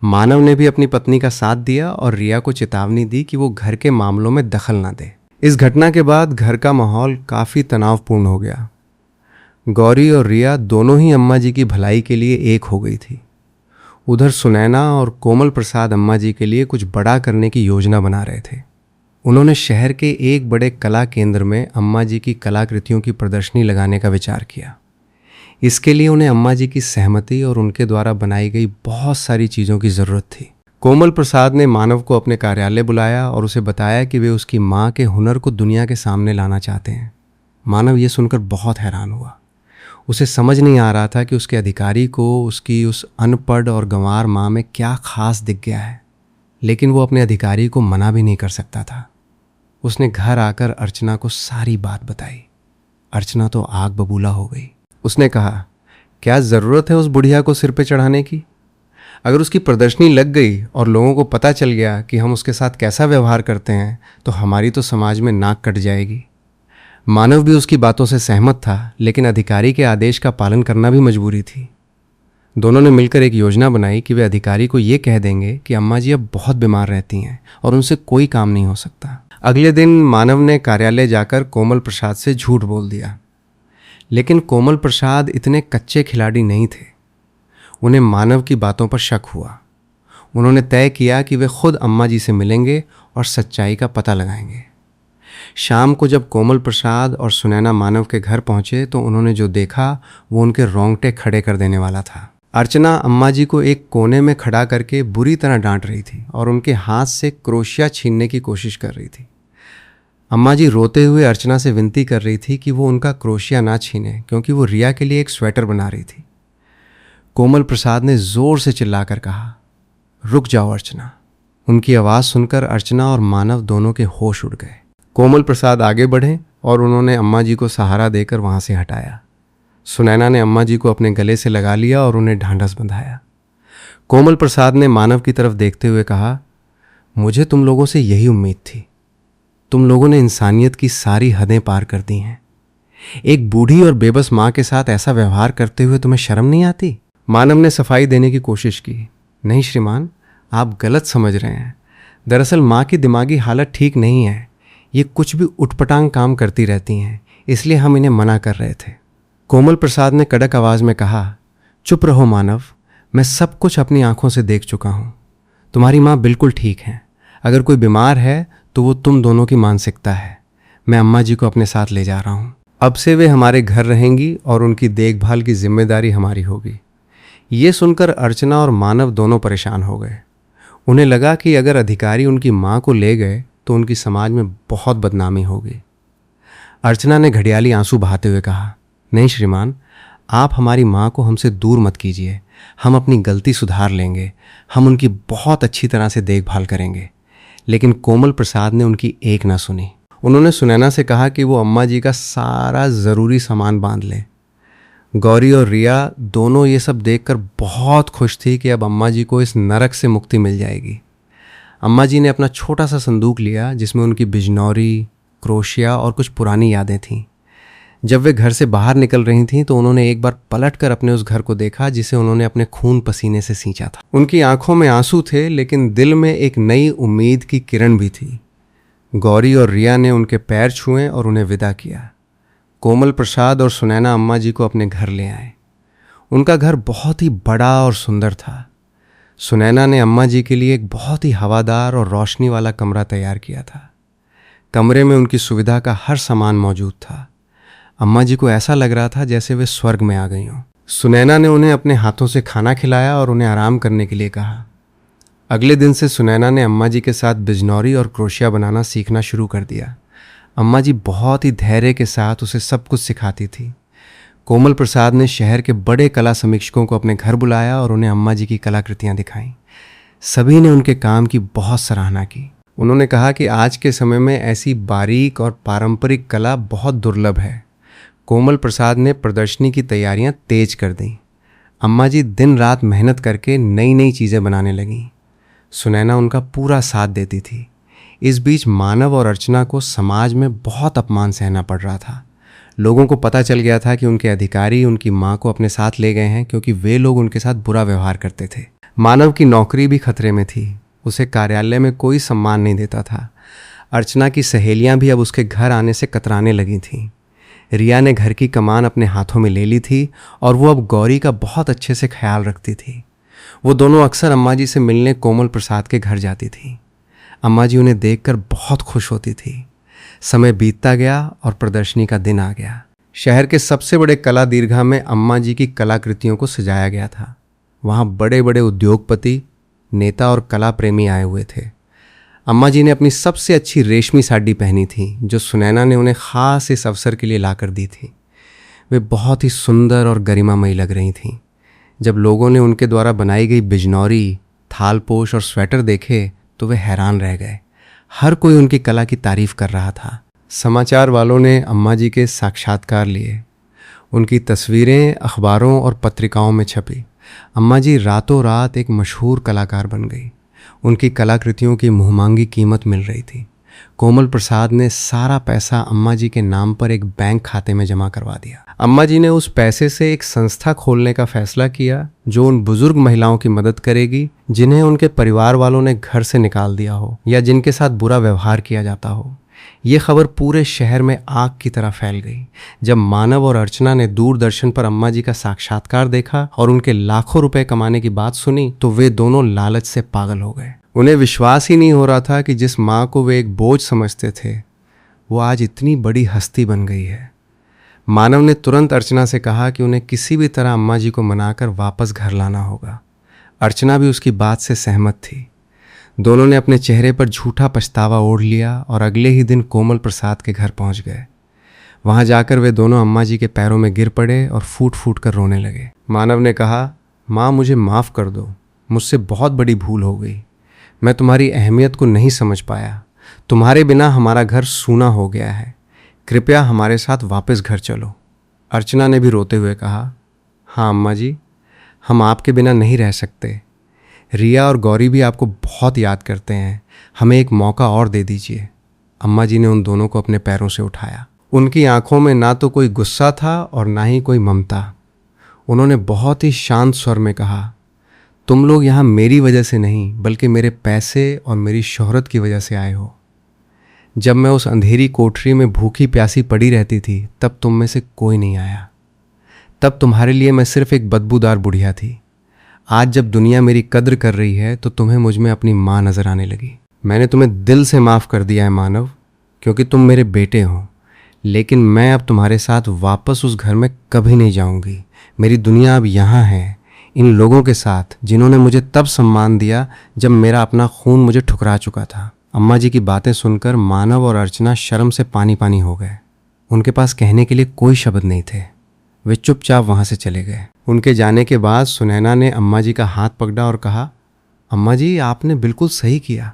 मानव ने भी अपनी पत्नी का साथ दिया और रिया को चेतावनी दी कि वो घर के मामलों में दखल ना दे। इस घटना के बाद घर का माहौल काफ़ी तनावपूर्ण हो गया। गौरी और रिया दोनों ही अम्मा जी की भलाई के लिए एक हो गई थी। उधर सुनैना और कोमल प्रसाद अम्मा जी के लिए कुछ बड़ा करने की योजना बना रहे थे। उन्होंने शहर के एक बड़े कला केंद्र में अम्मा जी की कलाकृतियों की प्रदर्शनी लगाने का विचार किया। इसके लिए उन्हें अम्मा जी की सहमति और उनके द्वारा बनाई गई बहुत सारी चीज़ों की ज़रूरत थी। कोमल प्रसाद ने मानव को अपने कार्यालय बुलाया और उसे बताया कि वे उसकी माँ के हुनर को दुनिया के सामने लाना चाहते हैं। मानव ये सुनकर बहुत हैरान हुआ। उसे समझ नहीं आ रहा था कि उसके अधिकारी को उसकी उस अनपढ़ और गंवार माँ में क्या खास दिख गया है, लेकिन वो अपने अधिकारी को मना भी नहीं कर सकता था। उसने घर आकर अर्चना को सारी बात बताई। अर्चना तो आग बबूला हो गई। उसने कहा, क्या ज़रूरत है उस बुढ़िया को सिर पे चढ़ाने की? अगर उसकी प्रदर्शनी लग गई और लोगों को पता चल गया कि हम उसके साथ कैसा व्यवहार करते हैं तो हमारी तो समाज में नाक कट जाएगी। मानव भी उसकी बातों से सहमत था, लेकिन अधिकारी के आदेश का पालन करना भी मजबूरी थी। दोनों ने मिलकर एक योजना बनाई कि वे अधिकारी को ये कह देंगे कि अम्मा जी अब बहुत बीमार रहती हैं और उनसे कोई काम नहीं हो सकता। अगले दिन मानव ने कार्यालय जाकर कोमल प्रसाद से झूठ बोल दिया, लेकिन कोमल प्रसाद इतने कच्चे खिलाड़ी नहीं थे। उन्हें मानव की बातों पर शक हुआ। उन्होंने तय किया कि वे खुद अम्मा जी से मिलेंगे और सच्चाई का पता लगाएंगे। शाम को जब कोमल प्रसाद और सुनैना मानव के घर पहुंचे तो उन्होंने जो देखा वो उनके रोंगटे खड़े कर देने वाला था। अर्चना अम्मा जी को एक कोने में खड़ा करके बुरी तरह डांट रही थी और उनके हाथ से क्रोशिया छीनने की कोशिश कर रही थी। अम्मा जी रोते हुए अर्चना से विनती कर रही थी कि वो उनका क्रोशिया ना छीने, क्योंकि वो रिया के लिए एक स्वेटर बना रही थी। कोमल प्रसाद ने जोर से चिल्लाकर कहा, रुक जाओ अर्चना। उनकी आवाज़ सुनकर अर्चना और मानव दोनों के होश उड़ गए। कोमल प्रसाद आगे बढ़े और उन्होंने अम्मा जी को सहारा देकर वहाँ से हटाया। सुनैना ने अम्मा जी को अपने गले से लगा लिया और उन्हें ढांढस बंधाया। कोमल प्रसाद ने मानव की तरफ देखते हुए कहा, मुझे तुम लोगों से यही उम्मीद थी। तुम लोगों ने इंसानियत की सारी हदें पार कर दी हैं। एक बूढ़ी और बेबस माँ के साथ ऐसा व्यवहार करते हुए तुम्हें शर्म नहीं आती? मानव ने सफाई देने की कोशिश की। नहीं श्रीमान, आप गलत समझ रहे हैं। दरअसल माँ की दिमागी हालत ठीक नहीं है। ये कुछ भी उटपटांग काम करती रहती हैं, इसलिए हम इन्हें मना कर रहे थे। कोमल प्रसाद ने कड़क आवाज़ में कहा, चुप रहो मानव, मैं सब कुछ अपनी आंखों से देख चुका हूँ। तुम्हारी माँ बिल्कुल ठीक है। अगर कोई बीमार है तो वो तुम दोनों की मानसिकता है। मैं अम्मा जी को अपने साथ ले जा रहा हूँ। अब से वे हमारे घर रहेंगी और उनकी देखभाल की जिम्मेदारी हमारी होगी। ये सुनकर अर्चना और मानव दोनों परेशान हो गए। उन्हें लगा कि अगर अधिकारी उनकी माँ को ले गए तो उनकी समाज में बहुत बदनामी होगी। अर्चना ने घड़ियाली आंसू बहाते हुए कहा, नहीं श्रीमान, आप हमारी माँ को हमसे दूर मत कीजिए। हम अपनी गलती सुधार लेंगे। हम उनकी बहुत अच्छी तरह से देखभाल करेंगे। लेकिन कोमल प्रसाद ने उनकी एक ना सुनी। उन्होंने सुनैना से कहा कि वो अम्मा जी का सारा ज़रूरी सामान बांध लें। गौरी और रिया दोनों ये सब देखकर बहुत खुश थी कि अब अम्मा जी को इस नरक से मुक्ति मिल जाएगी। अम्मा जी ने अपना छोटा सा संदूक लिया जिसमें उनकी बिजनौरी, क्रोशिया और कुछ पुरानी यादें थीं। जब वे घर से बाहर निकल रही थीं तो उन्होंने एक बार पलटकर अपने उस घर को देखा जिसे उन्होंने अपने खून पसीने से सींचा था। उनकी आंखों में आंसू थे, लेकिन दिल में एक नई उम्मीद की किरण भी थी। गौरी और रिया ने उनके पैर छुए और उन्हें विदा किया। कोमल प्रसाद और सुनैना अम्मा जी को अपने घर ले आए। उनका घर बहुत ही बड़ा और सुंदर था। सुनैना ने अम्मा जी के लिए एक बहुत ही हवादार और रोशनी वाला कमरा तैयार किया था। कमरे में उनकी सुविधा का हर सामान मौजूद था। अम्मा जी को ऐसा लग रहा था जैसे वे स्वर्ग में आ गई हों। सुनैना ने उन्हें अपने हाथों से खाना खिलाया और उन्हें आराम करने के लिए कहा। अगले दिन से सुनैना ने अम्मा जी के साथ बिजनौरी और क्रोशिया बनाना सीखना शुरू कर दिया। अम्मा जी बहुत ही धैर्य के साथ उसे सब कुछ सिखाती थी। कोमल प्रसाद ने शहर के बड़े कला समीक्षकों को अपने घर बुलाया और उन्हें अम्मा जी की कलाकृतियाँ दिखाईं। सभी ने उनके काम की बहुत सराहना की। उन्होंने कहा कि आज के समय में ऐसी बारीक और पारंपरिक कला बहुत दुर्लभ है। कोमल प्रसाद ने प्रदर्शनी की तैयारियां तेज कर दी। अम्मा जी दिन रात मेहनत करके नई नई चीज़ें बनाने लगीं। सुनैना उनका पूरा साथ देती थी। इस बीच मानव और अर्चना को समाज में बहुत अपमान सहना पड़ रहा था। लोगों को पता चल गया था कि उनके अधिकारी उनकी माँ को अपने साथ ले गए हैं क्योंकि वे लोग उनके साथ बुरा व्यवहार करते थे। मानव की नौकरी भी खतरे में थी। उसे कार्यालय में कोई सम्मान नहीं देता था। अर्चना की सहेलियां भी अब उसके घर आने से कतराने लगी थीं। रिया ने घर की कमान अपने हाथों में ले ली थी और वो अब गौरी का बहुत अच्छे से ख्याल रखती थी। वो दोनों अक्सर अम्मा जी से मिलने कोमल प्रसाद के घर जाती थी। अम्मा जी उन्हें देखकर बहुत खुश होती थी। समय बीतता गया और प्रदर्शनी का दिन आ गया। शहर के सबसे बड़े कला दीर्घा में अम्मा जी की कलाकृतियों को सजाया गया था। वहाँ बड़े बड़े उद्योगपति, नेता और कला प्रेमी आए हुए थे। अम्मा जी ने अपनी सबसे अच्छी रेशमी साड़ी पहनी थी जो सुनैना ने उन्हें ख़ास इस अवसर के लिए लाकर दी थी। वे बहुत ही सुंदर और गरिमामयी लग रही थीं। जब लोगों ने उनके द्वारा बनाई गई बिजनौरी, थालपोश और स्वेटर देखे तो वे हैरान रह गए। हर कोई उनकी कला की तारीफ कर रहा था। समाचार वालों ने अम्मा जी के साक्षात्कार लिए। उनकी तस्वीरें अखबारों और पत्रिकाओं में छपी। अम्मा जी रातों रात एक मशहूर कलाकार बन गई। उनकी कलाकृतियों की मुहमांगी कीमत मिल रही थी। कोमल प्रसाद ने सारा पैसा अम्मा जी के नाम पर एक बैंक खाते में जमा करवा दिया। अम्मा जी ने उस पैसे से एक संस्था खोलने का फैसला किया जो उन बुजुर्ग महिलाओं की मदद करेगी जिन्हें उनके परिवार वालों ने घर से निकाल दिया हो या जिनके साथ बुरा व्यवहार किया जाता हो। ये खबर पूरे शहर में आग की तरह फैल गई। जब मानव और अर्चना ने दूरदर्शन पर अम्मा जी का साक्षात्कार देखा और उनके लाखों रुपए कमाने की बात सुनी तो वे दोनों लालच से पागल हो गए। उन्हें विश्वास ही नहीं हो रहा था कि जिस माँ को वे एक बोझ समझते थे वो आज इतनी बड़ी हस्ती बन गई है। मानव ने तुरंत अर्चना से कहा कि उन्हें किसी भी तरह अम्मा जी को मनाकर वापस घर लाना होगा। अर्चना भी उसकी बात से सहमत थी। दोनों ने अपने चेहरे पर झूठा पछतावा ओढ़ लिया और अगले ही दिन कोमल प्रसाद के घर पहुंच गए। वहां जाकर वे दोनों अम्मा जी के पैरों में गिर पड़े और फूट फूट कर रोने लगे। मानव ने कहा, माँ मुझे माफ़ कर दो, मुझसे बहुत बड़ी भूल हो गई। मैं तुम्हारी अहमियत को नहीं समझ पाया। तुम्हारे बिना हमारा घर सूना हो गया है। कृपया हमारे साथ वापस घर चलो। अर्चना ने भी रोते हुए कहा, हाँ अम्मा जी, हम आपके बिना नहीं रह सकते। रिया और गौरी भी आपको बहुत याद करते हैं। हमें एक मौका और दे दीजिए। अम्मा जी ने उन दोनों को अपने पैरों से उठाया। उनकी आंखों में ना तो कोई गुस्सा था और ना ही कोई ममता। उन्होंने बहुत ही शांत स्वर में कहा, तुम लोग यहाँ मेरी वजह से नहीं बल्कि मेरे पैसे और मेरी शोहरत की वजह से आए हो। जब मैं उस अंधेरी कोठरी में भूखी प्यासी पड़ी रहती थी तब तुम में से कोई नहीं आया। तब तुम्हारे लिए मैं सिर्फ एक बदबूदार बुढ़िया थी। आज जब दुनिया मेरी कद्र कर रही है तो तुम्हें मुझ में अपनी माँ नजर आने लगी। मैंने तुम्हें दिल से माफ़ कर दिया है मानव, क्योंकि तुम मेरे बेटे हो। लेकिन मैं अब तुम्हारे साथ वापस उस घर में कभी नहीं जाऊंगी। मेरी दुनिया अब यहाँ है, इन लोगों के साथ जिन्होंने मुझे तब सम्मान दिया जब मेरा अपना खून मुझे ठुकरा चुका था। अम्मा जी की बातें सुनकर मानव और अर्चना शर्म से पानी पानी हो गए। उनके पास कहने के लिए कोई शब्द नहीं थे। वे चुपचाप वहाँ से चले गए। उनके जाने के बाद सुनैना ने अम्मा जी का हाथ पकड़ा और कहा, अम्मा जी आपने बिल्कुल सही किया।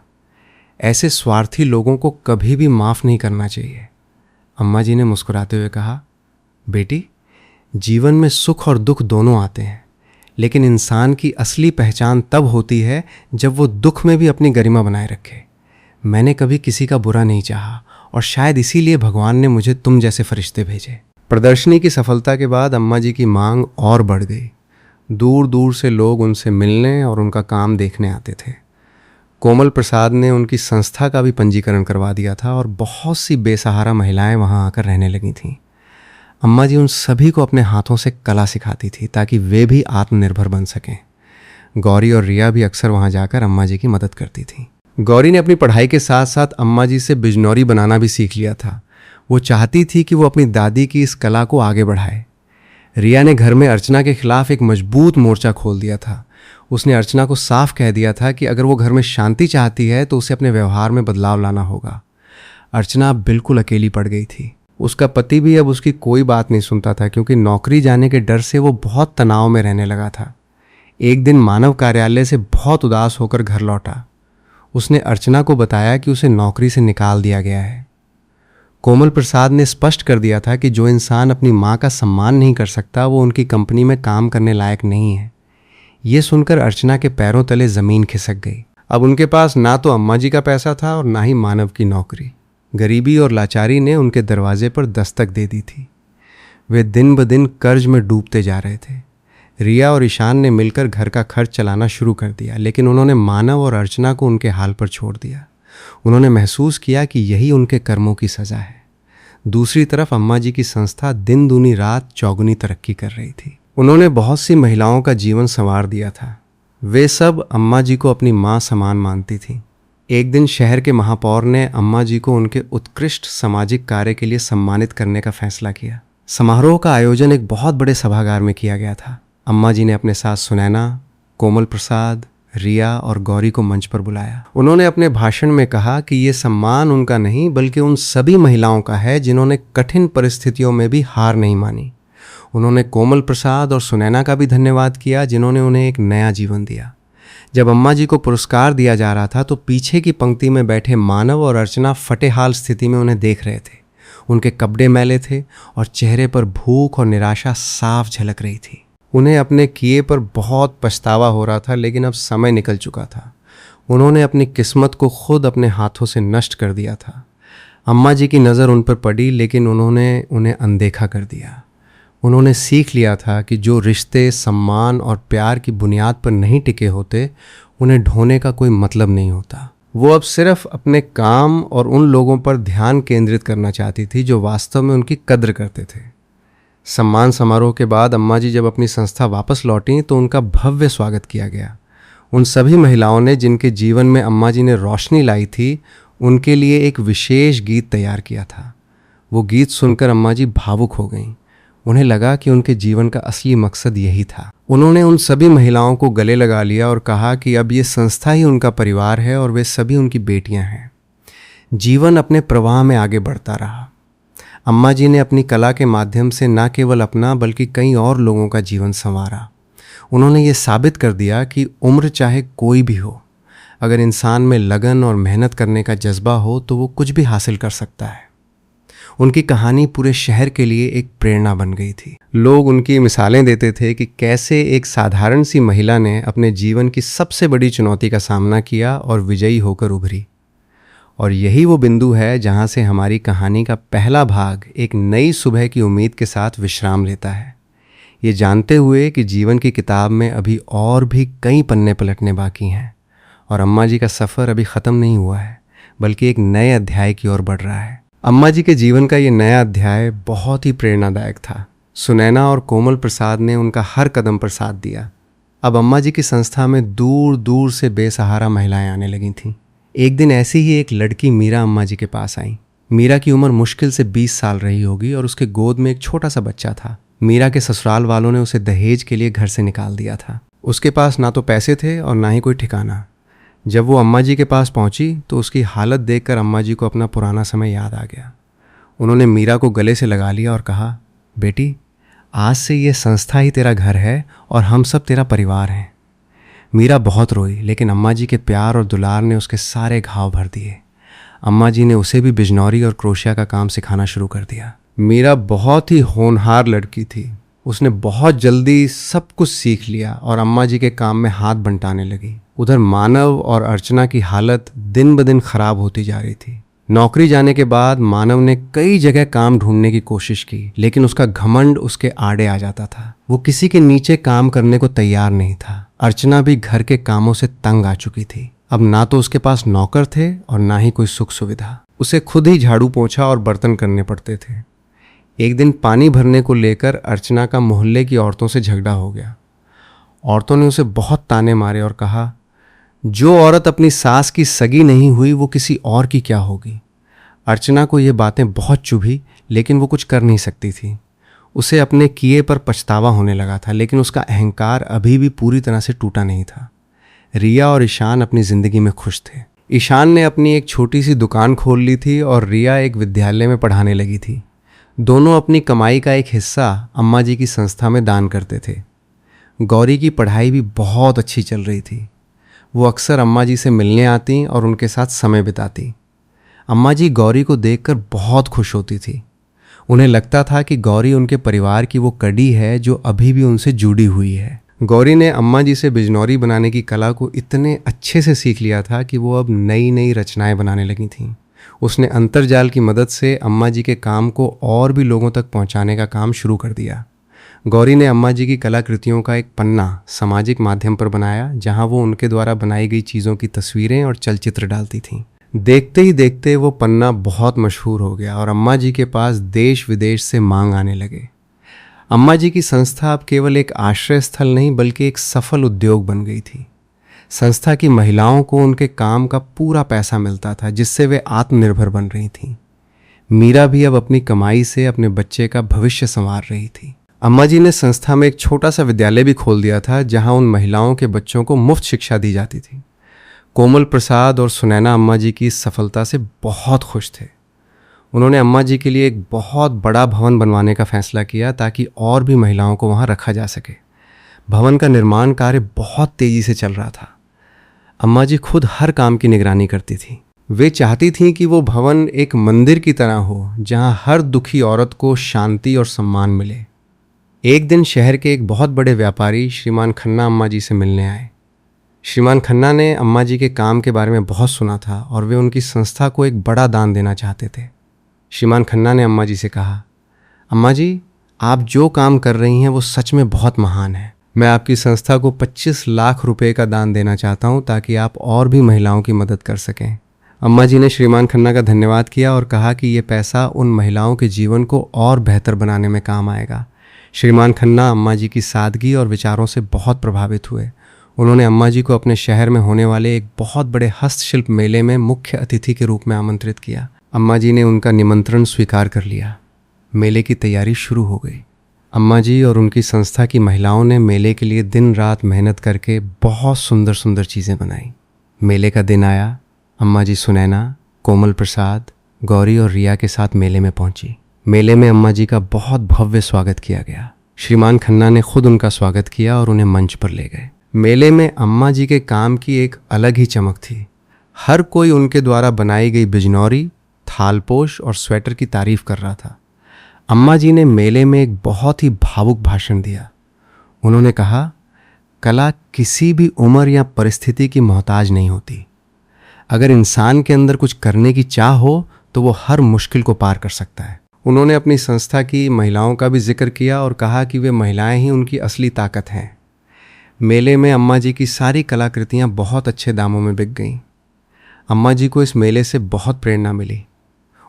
ऐसे स्वार्थी लोगों को कभी भी माफ़ नहीं करना चाहिए। अम्मा जी ने मुस्कुराते हुए कहा, बेटी, जीवन में सुख और दुख दोनों आते हैं, लेकिन इंसान की असली पहचान तब होती है जब वो दुख में भी अपनी गरिमा बनाए रखे। मैंने कभी किसी का बुरा नहीं चाहा और शायद इसीलिए भगवान ने मुझे तुम जैसे फरिश्ते भेजे। प्रदर्शनी की सफलता के बाद अम्मा जी की मांग और बढ़ गई। दूर दूर से लोग उनसे मिलने और उनका काम देखने आते थे। कोमल प्रसाद ने उनकी संस्था का भी पंजीकरण करवा दिया था और बहुत सी बेसहारा महिलाएं वहां आकर रहने लगी थीं। अम्मा जी उन सभी को अपने हाथों से कला सिखाती थी ताकि वे भी आत्मनिर्भर बन सकें। गौरी और रिया भी अक्सर वहां जाकर अम्मा जी की मदद करती थी। गौरी ने अपनी पढ़ाई के साथ साथ अम्मा जी से बिजनौरी बनाना भी सीख लिया था। वो चाहती थी कि वो अपनी दादी की इस कला को आगे बढ़ाए। रिया ने घर में अर्चना के खिलाफ एक मजबूत मोर्चा खोल दिया था। उसने अर्चना को साफ कह दिया था कि अगर वो घर में शांति चाहती है तो उसे अपने व्यवहार में बदलाव लाना होगा। अर्चना अब बिल्कुल अकेली पड़ गई थी। उसका पति भी अब उसकी कोई बात नहीं सुनता था क्योंकि नौकरी जाने के डर से वो बहुत तनाव में रहने लगा था। एक दिन मानव कार्यालय से बहुत उदास होकर घर लौटा। उसने अर्चना को बताया कि उसे नौकरी से निकाल दिया गया है। कोमल प्रसाद ने स्पष्ट कर दिया था कि जो इंसान अपनी माँ का सम्मान नहीं कर सकता वो उनकी कंपनी में काम करने लायक नहीं है। ये सुनकर अर्चना के पैरों तले ज़मीन खिसक गई। अब उनके पास ना तो अम्मा जी का पैसा था और ना ही मानव की नौकरी। गरीबी और लाचारी ने उनके दरवाजे पर दस्तक दे दी थी। वे दिन ब दिन कर्ज में डूबते जा रहे थे। रिया और ईशान ने मिलकर घर का खर्च चलाना शुरू कर दिया, लेकिन उन्होंने मानव और अर्चना को उनके हाल पर छोड़ दिया। उन्होंने महसूस किया कि यही उनके कर्मों की सज़ा है। दूसरी तरफ अम्मा जी की संस्था दिन दूनी रात चौगुनी तरक्की कर रही थी। उन्होंने बहुत सी महिलाओं का जीवन संवार दिया था। वे सब अम्मा जी को अपनी माँ समान मानती थीं। एक दिन शहर के महापौर ने अम्मा जी को उनके उत्कृष्ट सामाजिक कार्य के लिए सम्मानित करने का फैसला किया। समारोह का आयोजन एक बहुत बड़े सभागार में किया गया था। अम्मा जी ने अपने साथ सुनैना, कोमल प्रसाद, रिया और गौरी को मंच पर बुलाया। उन्होंने अपने भाषण में कहा कि ये सम्मान उनका नहीं बल्कि उन सभी महिलाओं का है जिन्होंने कठिन परिस्थितियों में भी हार नहीं मानी। उन्होंने कोमल प्रसाद और सुनैना का भी धन्यवाद किया जिन्होंने उन्हें एक नया जीवन दिया। जब अम्मा जी को पुरस्कार दिया जा रहा था तो पीछे की पंक्ति में बैठे मानव और अर्चना फटेहाल स्थिति में उन्हें देख रहे थे। उनके कपड़े मैले थे और चेहरे पर भूख और निराशा साफ झलक रही थी। उन्हें अपने किए पर बहुत पछतावा हो रहा था, लेकिन अब समय निकल चुका था। उन्होंने अपनी किस्मत को खुद अपने हाथों से नष्ट कर दिया था। अम्मा जी की नज़र उन पर पड़ी, लेकिन उन्होंने उन्हें अनदेखा कर दिया। उन्होंने सीख लिया था कि जो रिश्ते सम्मान और प्यार की बुनियाद पर नहीं टिके होते, उन्हें ढोने का कोई मतलब नहीं होता। वो अब सिर्फ अपने काम और उन लोगों पर ध्यान केंद्रित करना चाहती थी जो वास्तव में उनकी कद्र करते थे। सम्मान समारोह के बाद अम्मा जी जब अपनी संस्था वापस लौटी तो उनका भव्य स्वागत किया गया। उन सभी महिलाओं ने जिनके जीवन में अम्मा जी ने रोशनी लाई थी, उनके लिए एक विशेष गीत तैयार किया था। वो गीत सुनकर अम्मा जी भावुक हो गईं। उन्हें लगा कि उनके जीवन का असली मकसद यही था। उन्होंने उन सभी महिलाओं को गले लगा लिया और कहा कि अब ये संस्था ही उनका परिवार है और वे सभी उनकी बेटियां हैं। जीवन अपने प्रवाह में आगे बढ़ता रहा। अम्मा जी ने अपनी कला के माध्यम से न केवल अपना बल्कि कई और लोगों का जीवन संवारा। उन्होंने ये साबित कर दिया कि उम्र चाहे कोई भी हो, अगर इंसान में लगन और मेहनत करने का जज्बा हो तो वो कुछ भी हासिल कर सकता है। उनकी कहानी पूरे शहर के लिए एक प्रेरणा बन गई थी। लोग उनकी मिसालें देते थे कि कैसे एक साधारण सी महिला ने अपने जीवन की सबसे बड़ी चुनौती का सामना किया और विजयी होकर उभरी। और यही वो बिंदु है जहां से हमारी कहानी का पहला भाग एक नई सुबह की उम्मीद के साथ विश्राम लेता है, ये जानते हुए कि जीवन की किताब में अभी और भी कई पन्ने पलटने बाकी हैं और अम्मा जी का सफ़र अभी ख़त्म नहीं हुआ है, बल्कि एक नए अध्याय की ओर बढ़ रहा है। अम्मा जी के जीवन का ये नया अध्याय बहुत ही प्रेरणादायक था। सुनैना और कोमल प्रसाद ने उनका हर कदम पर साथ दिया। अब अम्मा जी की संस्था में दूर दूर से बेसहारा महिलाएं आने लगी थीं। एक दिन ऐसी ही एक लड़की मीरा अम्मा जी के पास आई। मीरा की उम्र मुश्किल से 20 साल रही होगी और उसके गोद में एक छोटा सा बच्चा था। मीरा के ससुराल वालों ने उसे दहेज के लिए घर से निकाल दिया था। उसके पास ना तो पैसे थे और ना ही कोई ठिकाना। जब वो अम्मा जी के पास पहुंची तो उसकी हालत देखकर अम्मा जी को अपना पुराना समय याद आ गया। उन्होंने मीरा को गले से लगा लिया और कहा, बेटी, आज से ये संस्था ही तेरा घर है और हम सब तेरा परिवार हैं। मीरा बहुत रोई, लेकिन अम्मा जी के प्यार और दुलार ने उसके सारे घाव भर दिए। अम्मा जी ने उसे भी बिजनौरी और क्रोशिया का काम सिखाना शुरू कर दिया। मीरा बहुत ही होनहार लड़की थी। उसने बहुत जल्दी सब कुछ सीख लिया और अम्मा जी के काम में हाथ बंटाने लगी। उधर मानव और अर्चना की हालत दिन ब दिन खराब होती जा रही थी। नौकरी जाने के बाद मानव ने कई जगह काम ढूंढने की कोशिश की, लेकिन उसका घमंड उसके आड़े आ जाता था। वो किसी के नीचे काम करने को तैयार नहीं था। अर्चना भी घर के कामों से तंग आ चुकी थी। अब ना तो उसके पास नौकर थे और ना ही कोई सुख सुविधा। उसे खुद ही झाड़ू पोंछा और बर्तन करने पड़ते थे। एक दिन पानी भरने को लेकर अर्चना का मोहल्ले की औरतों से झगड़ा हो गया। औरतों ने उसे बहुत ताने मारे और कहा, जो औरत अपनी सास की सगी नहीं हुई वो किसी और की क्या होगी। अर्चना को ये बातें बहुत चुभी, लेकिन वो कुछ कर नहीं सकती थी। उसे अपने किए पर पछतावा होने लगा था, लेकिन उसका अहंकार अभी भी पूरी तरह से टूटा नहीं था। रिया और ईशान अपनी ज़िंदगी में खुश थे। ईशान ने अपनी एक छोटी सी दुकान खोल ली थी और रिया एक विद्यालय में पढ़ाने लगी थी। दोनों अपनी कमाई का एक हिस्सा अम्मा जी की संस्था में दान करते थे। गौरी की पढ़ाई भी बहुत अच्छी चल रही थी। वो अक्सर अम्मा जी से मिलने आती और उनके साथ समय बिताती। अम्मा जी गौरी को देखकर बहुत खुश होती थी। उन्हें लगता था कि गौरी उनके परिवार की वो कड़ी है जो अभी भी उनसे जुड़ी हुई है। गौरी ने अम्मा जी से बिजनौरी बनाने की कला को इतने अच्छे से सीख लिया था कि वो अब नई नई रचनाएं बनाने लगी थीं। उसने अंतर्जाल की मदद से अम्मा जी के काम को और भी लोगों तक पहुंचाने का काम शुरू कर दिया। गौरी ने अम्मा जी की कलाकृतियों का एक पन्ना सामाजिक माध्यम पर बनाया, जहां वो उनके द्वारा बनाई गई चीज़ों की तस्वीरें और चलचित्र डालती थीं। देखते ही देखते वो पन्ना बहुत मशहूर हो गया और अम्मा जी के पास देश विदेश से मांग आने लगे। अम्मा जी की संस्था अब केवल एक आश्रय स्थल नहीं बल्कि एक सफल उद्योग बन गई थी। संस्था की महिलाओं को उनके काम का पूरा पैसा मिलता था, जिससे वे आत्मनिर्भर बन रही थीं। मीरा भी अब अपनी कमाई से अपने बच्चे का भविष्य संवार रही थी। अम्मा जी ने संस्था में एक छोटा सा विद्यालय भी खोल दिया था, जहां उन महिलाओं के बच्चों को मुफ्त शिक्षा दी जाती थी। कोमल प्रसाद और सुनैना अम्मा जी की इस सफलता से बहुत खुश थे। उन्होंने अम्मा जी के लिए एक बहुत बड़ा भवन बनवाने का फैसला किया ताकि और भी महिलाओं को वहां रखा जा सके। भवन का निर्माण कार्य बहुत तेजी से चल रहा था। अम्मा जी खुद हर काम की निगरानी करती थी। वे चाहती थीं कि वो भवन एक मंदिर की तरह हो, जहां हर दुखी औरत को शांति और सम्मान मिले। एक दिन शहर के एक बहुत बड़े व्यापारी श्रीमान खन्ना अम्मा जी से मिलने आए। श्रीमान खन्ना ने अम्मा जी के काम के बारे में बहुत सुना था और वे उनकी संस्था को एक बड़ा दान देना चाहते थे। श्रीमान खन्ना ने अम्मा जी से कहा, अम्मा जी, आप जो काम कर रही हैं वो सच में बहुत महान है। मैं आपकी संस्था को 25 लाख रुपए का दान देना चाहता हूं ताकि आप और भी महिलाओं की मदद कर सकें। अम्मा जी ने श्रीमान खन्ना का धन्यवाद किया और कहा कि ये पैसा उन महिलाओं के जीवन को और बेहतर बनाने में काम आएगा। श्रीमान खन्ना अम्मा जी की सादगी और विचारों से बहुत प्रभावित हुए। उन्होंने अम्मा जी को अपने शहर में होने वाले एक बहुत बड़े हस्तशिल्प मेले में मुख्य अतिथि के रूप में आमंत्रित किया। अम्मा जी ने उनका निमंत्रण स्वीकार कर लिया। मेले की तैयारी शुरू हो गई। अम्मा जी और उनकी संस्था की महिलाओं ने मेले के लिए दिन रात मेहनत करके बहुत सुंदर सुंदर चीज़ें बनाई। मेले का दिन आया। अम्मा जी सुनैना, कोमल प्रसाद, गौरी और रिया के साथ मेले में पहुंची। मेले में अम्मा जी का बहुत भव्य स्वागत किया गया। श्रीमान खन्ना ने खुद उनका स्वागत किया और उन्हें मंच पर ले गए। मेले में अम्मा जी के काम की एक अलग ही चमक थी। हर कोई उनके द्वारा बनाई गई बिजनौरी, थालपोश और स्वेटर की तारीफ कर रहा था। अम्मा जी ने मेले में एक बहुत ही भावुक भाषण दिया। उन्होंने कहा, कला किसी भी उम्र या परिस्थिति की मोहताज नहीं होती। अगर इंसान के अंदर कुछ करने की चाह हो तो वो हर मुश्किल को पार कर सकता है। उन्होंने अपनी संस्था की महिलाओं का भी जिक्र किया और कहा कि वे महिलाएं ही उनकी असली ताकत हैं। मेले में अम्मा जी की सारी कलाकृतियां बहुत अच्छे दामों में बिक गईं। अम्मा जी को इस मेले से बहुत प्रेरणा मिली।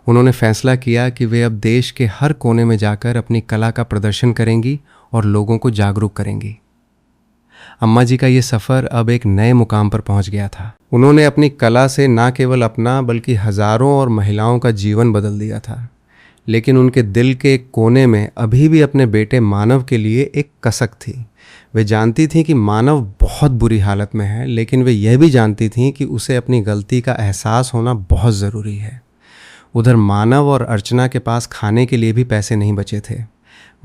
उन्होंने फैसला किया कि वे अब देश के हर कोने में जाकर अपनी कला का प्रदर्शन करेंगी और लोगों को जागरूक करेंगी। अम्मा जी का ये सफ़र अब एक नए मुकाम पर पहुंच गया था। उन्होंने अपनी कला से न केवल अपना बल्कि हजारों और महिलाओं का जीवन बदल दिया था। लेकिन उनके दिल के एक कोने में अभी भी अपने बेटे मानव के लिए एक कसक थी। वे जानती थीं कि मानव बहुत बुरी हालत में है, लेकिन वे यह भी जानती थीं कि उसे अपनी गलती का एहसास होना बहुत ज़रूरी है। उधर मानव और अर्चना के पास खाने के लिए भी पैसे नहीं बचे थे।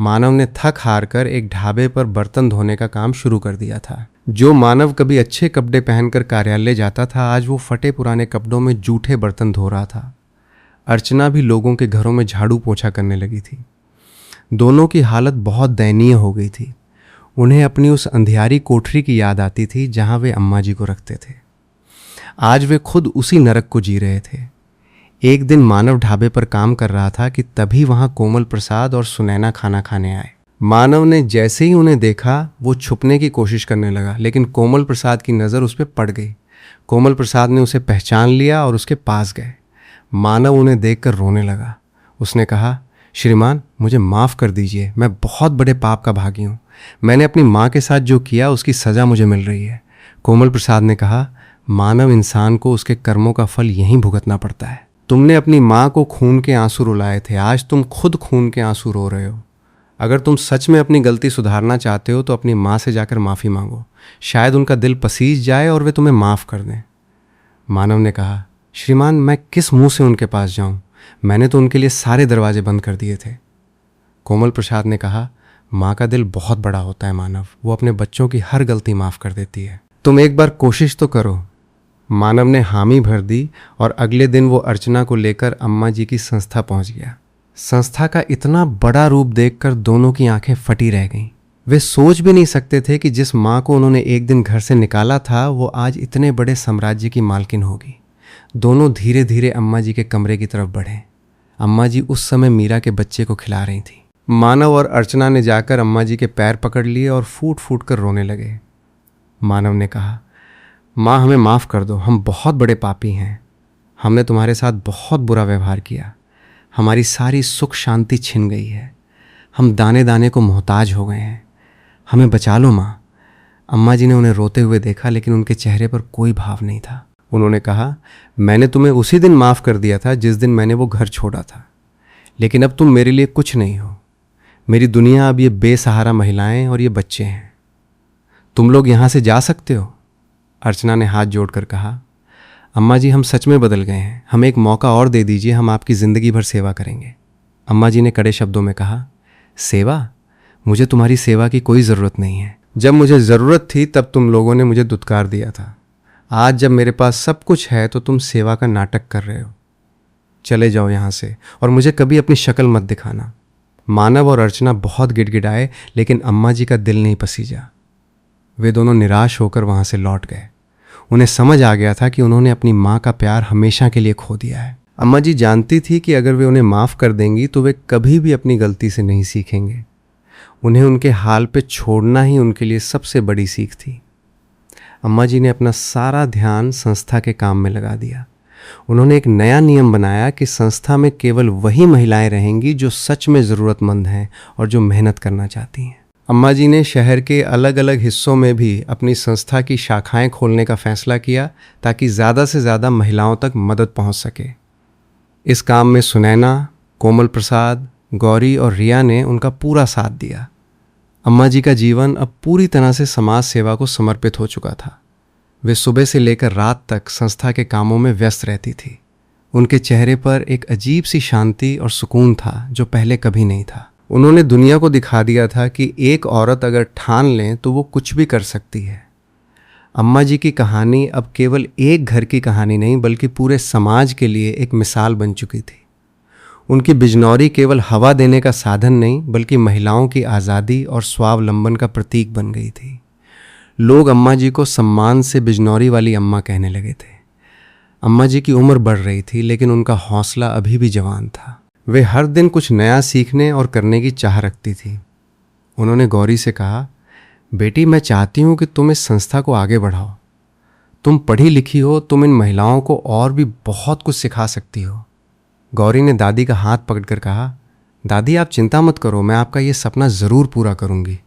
मानव ने थक हार कर एक ढाबे पर बर्तन धोने का काम शुरू कर दिया था। जो मानव कभी अच्छे कपड़े पहनकर कार्यालय जाता था, आज वो फटे पुराने कपड़ों में जूठे बर्तन धो रहा था। अर्चना भी लोगों के घरों में झाड़ू पोछा करने लगी थी। दोनों की हालत बहुत दयनीय हो गई थी। उन्हें अपनी उस अंधियारी कोठरी की याद आती थी जहां वे अम्मा जी को रखते थे। आज वे खुद उसी नरक को जी रहे थे। एक दिन मानव ढाबे पर काम कर रहा था कि तभी वहां कोमल प्रसाद और सुनैना खाना खाने आए। मानव ने जैसे ही उन्हें देखा वो छुपने की कोशिश करने लगा, लेकिन कोमल प्रसाद की नज़र उस पर पड़ गई। कोमल प्रसाद ने उसे पहचान लिया और उसके पास गए। मानव उन्हें देखकर रोने लगा। उसने कहा, श्रीमान, मुझे माफ़ कर दीजिए, मैं बहुत बड़े पाप का भागी हूँ। मैंने अपनी माँ के साथ जो किया उसकी सज़ा मुझे मिल रही है। कोमल प्रसाद ने कहा, मानव इंसान को उसके कर्मों का फल यहीं भुगतना पड़ता है। तुमने अपनी माँ को खून के आंसू रुलाए थे, आज तुम खुद खून के आंसू रो रहे हो। अगर तुम सच में अपनी गलती सुधारना चाहते हो तो अपनी माँ से जाकर माफ़ी मांगो। शायद उनका दिल पसीज जाए और वे तुम्हें माफ़ कर दें। मानव ने कहा, श्रीमान, मैं किस मुंह से उनके पास जाऊं? मैंने तो उनके लिए सारे दरवाजे बंद कर दिए थे। कोमल प्रसाद ने कहा, माँ का दिल बहुत बड़ा होता है मानव, वो अपने बच्चों की हर गलती माफ़ कर देती है। तुम एक बार कोशिश तो करो। मानव ने हामी भर दी और अगले दिन वो अर्चना को लेकर अम्मा जी की संस्था पहुंच गया। संस्था का इतना बड़ा रूप देखकर दोनों की आंखें फटी रह गईं। वे सोच भी नहीं सकते थे कि जिस माँ को उन्होंने एक दिन घर से निकाला था वो आज इतने बड़े साम्राज्य की मालकिन होगी। दोनों धीरे धीरे अम्मा जी के कमरे की तरफ बढ़े। अम्मा जी उस समय मीरा के बच्चे को खिला रही थी। मानव और अर्चना ने जाकर अम्मा जी के पैर पकड़ लिए और फूट फूट कर रोने लगे। मानव ने कहा, माँ, हमें माफ़ कर दो, हम बहुत बड़े पापी हैं। हमने तुम्हारे साथ बहुत बुरा व्यवहार किया। हमारी सारी सुख शांति छिन गई है। हम दाने दाने को मोहताज हो गए हैं। हमें बचा लो माँ। अम्मा जी ने उन्हें रोते हुए देखा, लेकिन उनके चेहरे पर कोई भाव नहीं था। उन्होंने कहा, मैंने तुम्हें उसी दिन माफ़ कर दिया था जिस दिन मैंने वो घर छोड़ा था, लेकिन अब तुम मेरे लिए कुछ नहीं हो। मेरी दुनिया अब ये बेसहारा महिलाएं और ये बच्चे हैं। तुम लोग यहाँ से जा सकते हो। अर्चना ने हाथ जोड़कर कहा, अम्मा जी, हम सच में बदल गए हैं। हमें एक मौका और दे दीजिए, हम आपकी ज़िंदगी भर सेवा करेंगे। अम्मा जी ने कड़े शब्दों में कहा, सेवा? मुझे तुम्हारी सेवा की कोई ज़रूरत नहीं है। जब मुझे ज़रूरत थी तब तुम लोगों ने मुझे दुत्कार दिया था। आज जब मेरे पास सब कुछ है तो तुम सेवा का नाटक कर रहे हो। चले जाओ यहाँ से और मुझे कभी अपनी शक्ल मत दिखाना। मानव और अर्चना बहुत गिड़गिड़ाए, लेकिन अम्मा जी का दिल नहीं पसीजा। वे दोनों निराश होकर वहाँ से लौट गए। उन्हें समझ आ गया था कि उन्होंने अपनी माँ का प्यार हमेशा के लिए खो दिया है। अम्मा जी जानती थी कि अगर वे उन्हें माफ़ कर देंगी तो वे कभी भी अपनी गलती से नहीं सीखेंगे। उन्हें उनके हाल पे छोड़ना ही उनके लिए सबसे बड़ी सीख थी। अम्मा जी ने अपना सारा ध्यान संस्था के काम में लगा दिया। उन्होंने एक नया नियम बनाया कि संस्था में केवल वही महिलाएं रहेंगी जो सच में ज़रूरतमंद हैं और जो मेहनत करना चाहती हैं। अम्मा जी ने शहर के अलग अलग हिस्सों में भी अपनी संस्था की शाखाएं खोलने का फैसला किया ताकि ज़्यादा से ज़्यादा महिलाओं तक मदद पहुंच सके। इस काम में सुनैना, कोमल प्रसाद, गौरी और रिया ने उनका पूरा साथ दिया। अम्मा जी का जीवन अब पूरी तरह से समाज सेवा को समर्पित हो चुका था। वे सुबह से लेकर रात तक संस्था के कामों में व्यस्त रहती थी। उनके चेहरे पर एक अजीब सी शांति और सुकून था जो पहले कभी नहीं था। उन्होंने दुनिया को दिखा दिया था कि एक औरत अगर ठान लें तो वो कुछ भी कर सकती है। अम्मा जी की कहानी अब केवल एक घर की कहानी नहीं बल्कि पूरे समाज के लिए एक मिसाल बन चुकी थी। उनकी बिजनौरी केवल हवा देने का साधन नहीं बल्कि महिलाओं की आज़ादी और स्वावलंबन का प्रतीक बन गई थी। लोग अम्मा जी को सम्मान से बिजनौरी वाली अम्मा कहने लगे थे। अम्मा जी की उम्र बढ़ रही थी लेकिन उनका हौसला अभी भी जवान था। वे हर दिन कुछ नया सीखने और करने की चाह रखती थी। उन्होंने गौरी से कहा, बेटी मैं चाहती हूँ कि तुम इस संस्था को आगे बढ़ाओ। तुम पढ़ी लिखी हो, तुम इन महिलाओं को और भी बहुत कुछ सिखा सकती हो। गौरी ने दादी का हाथ पकड़कर कहा, दादी आप चिंता मत करो, मैं आपका ये सपना ज़रूर पूरा करूँगी।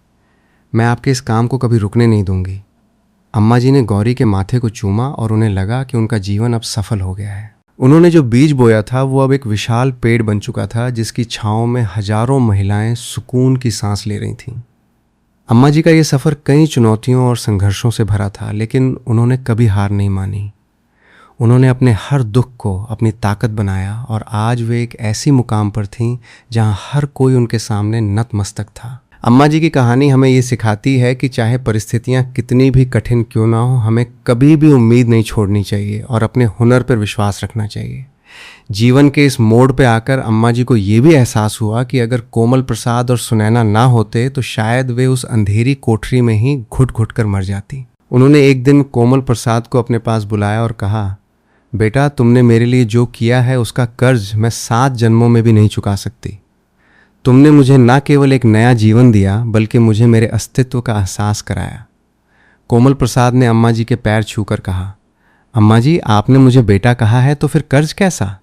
मैं आपके इस काम को कभी रुकने नहीं दूंगी। अम्मा जी ने गौरी के माथे को चूमा और उन्हें लगा कि उनका जीवन अब सफल हो गया है। उन्होंने जो बीज बोया था वो अब एक विशाल पेड़ बन चुका था जिसकी छांव में हजारों महिलाएं सुकून की सांस ले रही थीं। अम्मा जी का ये सफ़र कई चुनौतियों और संघर्षों से भरा था, लेकिन उन्होंने कभी हार नहीं मानी। उन्होंने अपने हर दुख को अपनी ताकत बनाया और आज वे एक ऐसी मुकाम पर थीं जहां हर कोई उनके सामने नतमस्तक था। अम्मा जी की कहानी हमें ये सिखाती है कि चाहे परिस्थितियां कितनी भी कठिन क्यों ना हो, हमें कभी भी उम्मीद नहीं छोड़नी चाहिए और अपने हुनर पर विश्वास रखना चाहिए। जीवन के इस मोड़ पे आकर अम्मा जी को ये भी एहसास हुआ कि अगर कोमल प्रसाद और सुनैना ना होते तो शायद वे उस अंधेरी कोठरी में ही घुट घुट कर मर जाती। उन्होंने एक दिन कोमल प्रसाद को अपने पास बुलाया और कहा, बेटा तुमने मेरे लिए जो किया है उसका कर्ज मैं 7 जन्मों में भी नहीं चुका सकती। तुमने मुझे ना केवल एक नया जीवन दिया बल्कि मुझे मेरे अस्तित्व का एहसास कराया। कोमल प्रसाद ने अम्मा जी के पैर छूकर कहा, अम्मा जी आपने मुझे बेटा कहा है तो फिर कर्ज कैसा?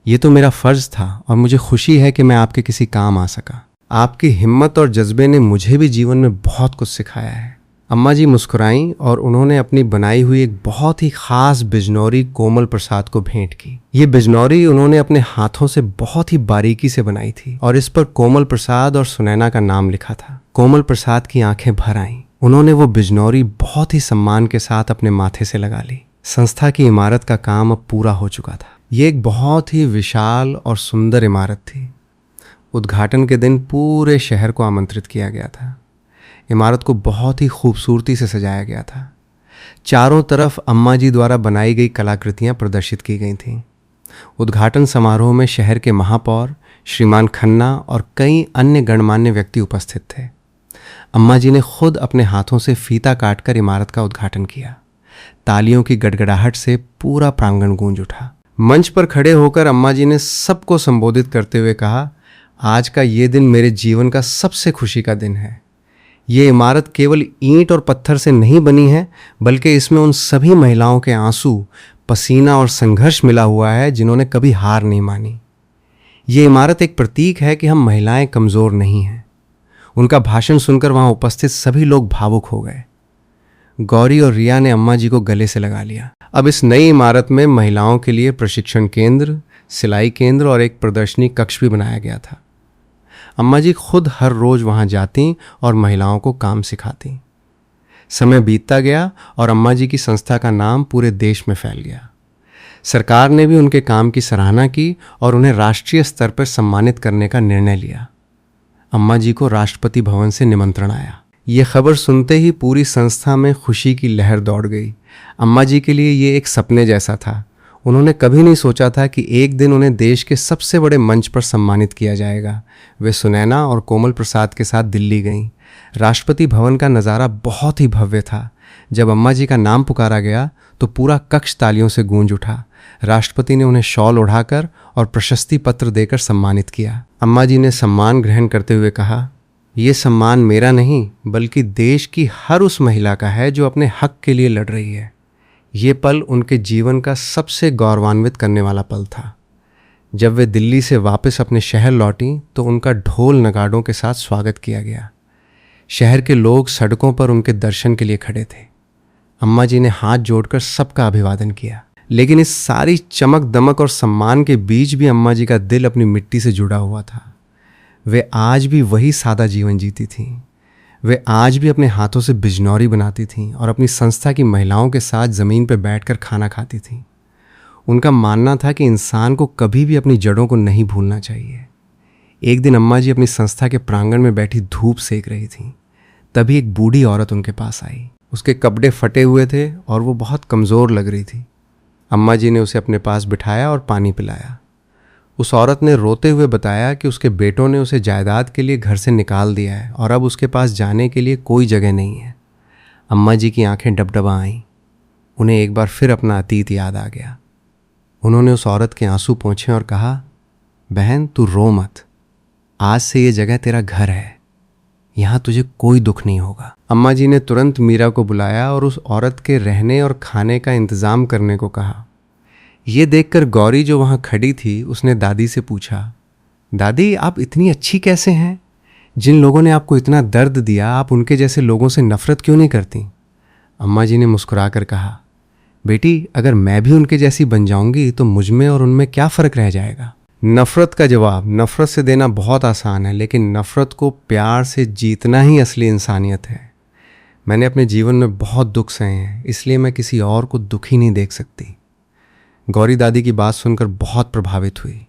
ये तो मेरा फर्ज था और मुझे खुशी है कि मैं आपके किसी काम आ सका। आपकी हिम्मत और जज्बे ने मुझे भी जीवन में बहुत कुछ सिखाया है। अम्मा जी मुस्कुराईं और उन्होंने अपनी बनाई हुई एक बहुत ही खास बिजनौरी कोमल प्रसाद को भेंट की। ये बिजनौरी उन्होंने अपने हाथों से बहुत ही बारीकी से बनाई थी और इस पर कोमल प्रसाद और सुनैना का नाम लिखा था। कोमल प्रसाद की आंखें भर आईं। उन्होंने वो बिजनौरी बहुत ही सम्मान के साथ अपने माथे से लगा ली। संस्था की इमारत का काम अब पूरा हो चुका था। ये एक बहुत ही विशाल और सुंदर इमारत थी। उद्घाटन के दिन पूरे शहर को आमंत्रित किया गया था। इमारत को बहुत ही खूबसूरती से सजाया गया था। चारों तरफ अम्मा जी द्वारा बनाई गई कलाकृतियां प्रदर्शित की गई थीं। उद्घाटन समारोह में शहर के महापौर श्रीमान खन्ना और कई अन्य गणमान्य व्यक्ति उपस्थित थे। अम्मा जी ने खुद अपने हाथों से फीता काटकर इमारत का उद्घाटन किया। तालियों की गड़गड़ाहट से पूरा प्रांगण गूंज उठा। मंच पर खड़े होकर अम्मा जी ने सबको संबोधित करते हुए कहा, आज का ये दिन मेरे जीवन का सबसे खुशी का दिन है। ये इमारत केवल ईंट और पत्थर से नहीं बनी है बल्कि इसमें उन सभी महिलाओं के आंसू, पसीना और संघर्ष मिला हुआ है जिन्होंने कभी हार नहीं मानी। ये इमारत एक प्रतीक है कि हम महिलाएं कमज़ोर नहीं हैं। उनका भाषण सुनकर वहाँ उपस्थित सभी लोग भावुक हो गए। गौरी और रिया ने अम्मा जी को गले से लगा लिया। अब इस नई इमारत में महिलाओं के लिए प्रशिक्षण केंद्र, सिलाई केंद्र और एक प्रदर्शनी कक्ष भी बनाया गया था। अम्मा जी खुद हर रोज़ वहाँ जाती और महिलाओं को काम सिखाती। समय बीतता गया और अम्मा जी की संस्था का नाम पूरे देश में फैल गया। सरकार ने भी उनके काम की सराहना की और उन्हें राष्ट्रीय स्तर पर सम्मानित करने का निर्णय लिया। अम्मा जी को राष्ट्रपति भवन से निमंत्रण आया। ये खबर सुनते ही पूरी संस्था में खुशी की लहर दौड़ गई। अम्मा जी के लिए ये एक सपने जैसा था। उन्होंने कभी नहीं सोचा था कि एक दिन उन्हें देश के सबसे बड़े मंच पर सम्मानित किया जाएगा। वे सुनैना और कोमल प्रसाद के साथ दिल्ली गईं। राष्ट्रपति भवन का नज़ारा बहुत ही भव्य था। जब अम्मा जी का नाम पुकारा गया तो पूरा कक्ष तालियों से गूंज उठा। राष्ट्रपति ने उन्हें शॉल ओढ़ाकर और प्रशस्ति पत्र देकर सम्मानित किया। अम्मा जी ने सम्मान ग्रहण करते हुए कहा, ये सम्मान मेरा नहीं बल्कि देश की हर उस महिला का है जो अपने हक के लिए लड़ रही है। ये पल उनके जीवन का सबसे गौरवान्वित करने वाला पल था। जब वे दिल्ली से वापस अपने शहर लौटी तो उनका ढोल नगाड़ों के साथ स्वागत किया गया। शहर के लोग सड़कों पर उनके दर्शन के लिए खड़े थे। अम्मा जी ने हाथ जोड़कर सबका अभिवादन किया। लेकिन इस सारी चमक दमक और सम्मान के बीच भी अम्मा जी का दिल अपनी मिट्टी से जुड़ा हुआ था। वे आज भी वही सादा जीवन जीती थीं। वे आज भी अपने हाथों से बिजनौरी बनाती थीं और अपनी संस्था की महिलाओं के साथ ज़मीन पर बैठकर खाना खाती थीं। उनका मानना था कि इंसान को कभी भी अपनी जड़ों को नहीं भूलना चाहिए। एक दिन अम्मा जी अपनी संस्था के प्रांगण में बैठी धूप सेक रही थीं। तभी एक बूढ़ी औरत उनके पास आई। उसके कपड़े फटे हुए थे और वो बहुत कमज़ोर लग रही थी। अम्मा जी ने उसे अपने पास बिठाया और पानी पिलाया। उस औरत ने रोते हुए बताया कि उसके बेटों ने उसे जायदाद के लिए घर से निकाल दिया है और अब उसके पास जाने के लिए कोई जगह नहीं है। अम्मा जी की आंखें डबडबा आईं। उन्हें एक बार फिर अपना अतीत याद आ गया। उन्होंने उस औरत के आंसू पोंछे और कहा, बहन तू रो मत, आज से ये जगह तेरा घर है, यहाँ तुझे कोई दुख नहीं होगा। अम्मा जी ने तुरंत मीरा को बुलाया और उस औरत के रहने और खाने का इंतज़ाम करने को कहा। ये देखकर गौरी जो वहाँ खड़ी थी उसने दादी से पूछा, दादी आप इतनी अच्छी कैसे हैं? जिन लोगों ने आपको इतना दर्द दिया आप उनके जैसे लोगों से नफ़रत क्यों नहीं करती? अम्मा जी ने मुस्कुरा कर कहा, बेटी अगर मैं भी उनके जैसी बन जाऊंगी तो मुझ में और उनमें क्या फ़र्क रह जाएगा? नफ़रत का जवाब नफ़रत से देना बहुत आसान है, लेकिन नफ़रत को प्यार से जीतना ही असली इंसानियत है। मैंने अपने जीवन में बहुत दुख सहे हैं, इसलिए मैं किसी और को दुखी नहीं देख सकती। गौरी दादी की बात सुनकर बहुत प्रभावित हुई।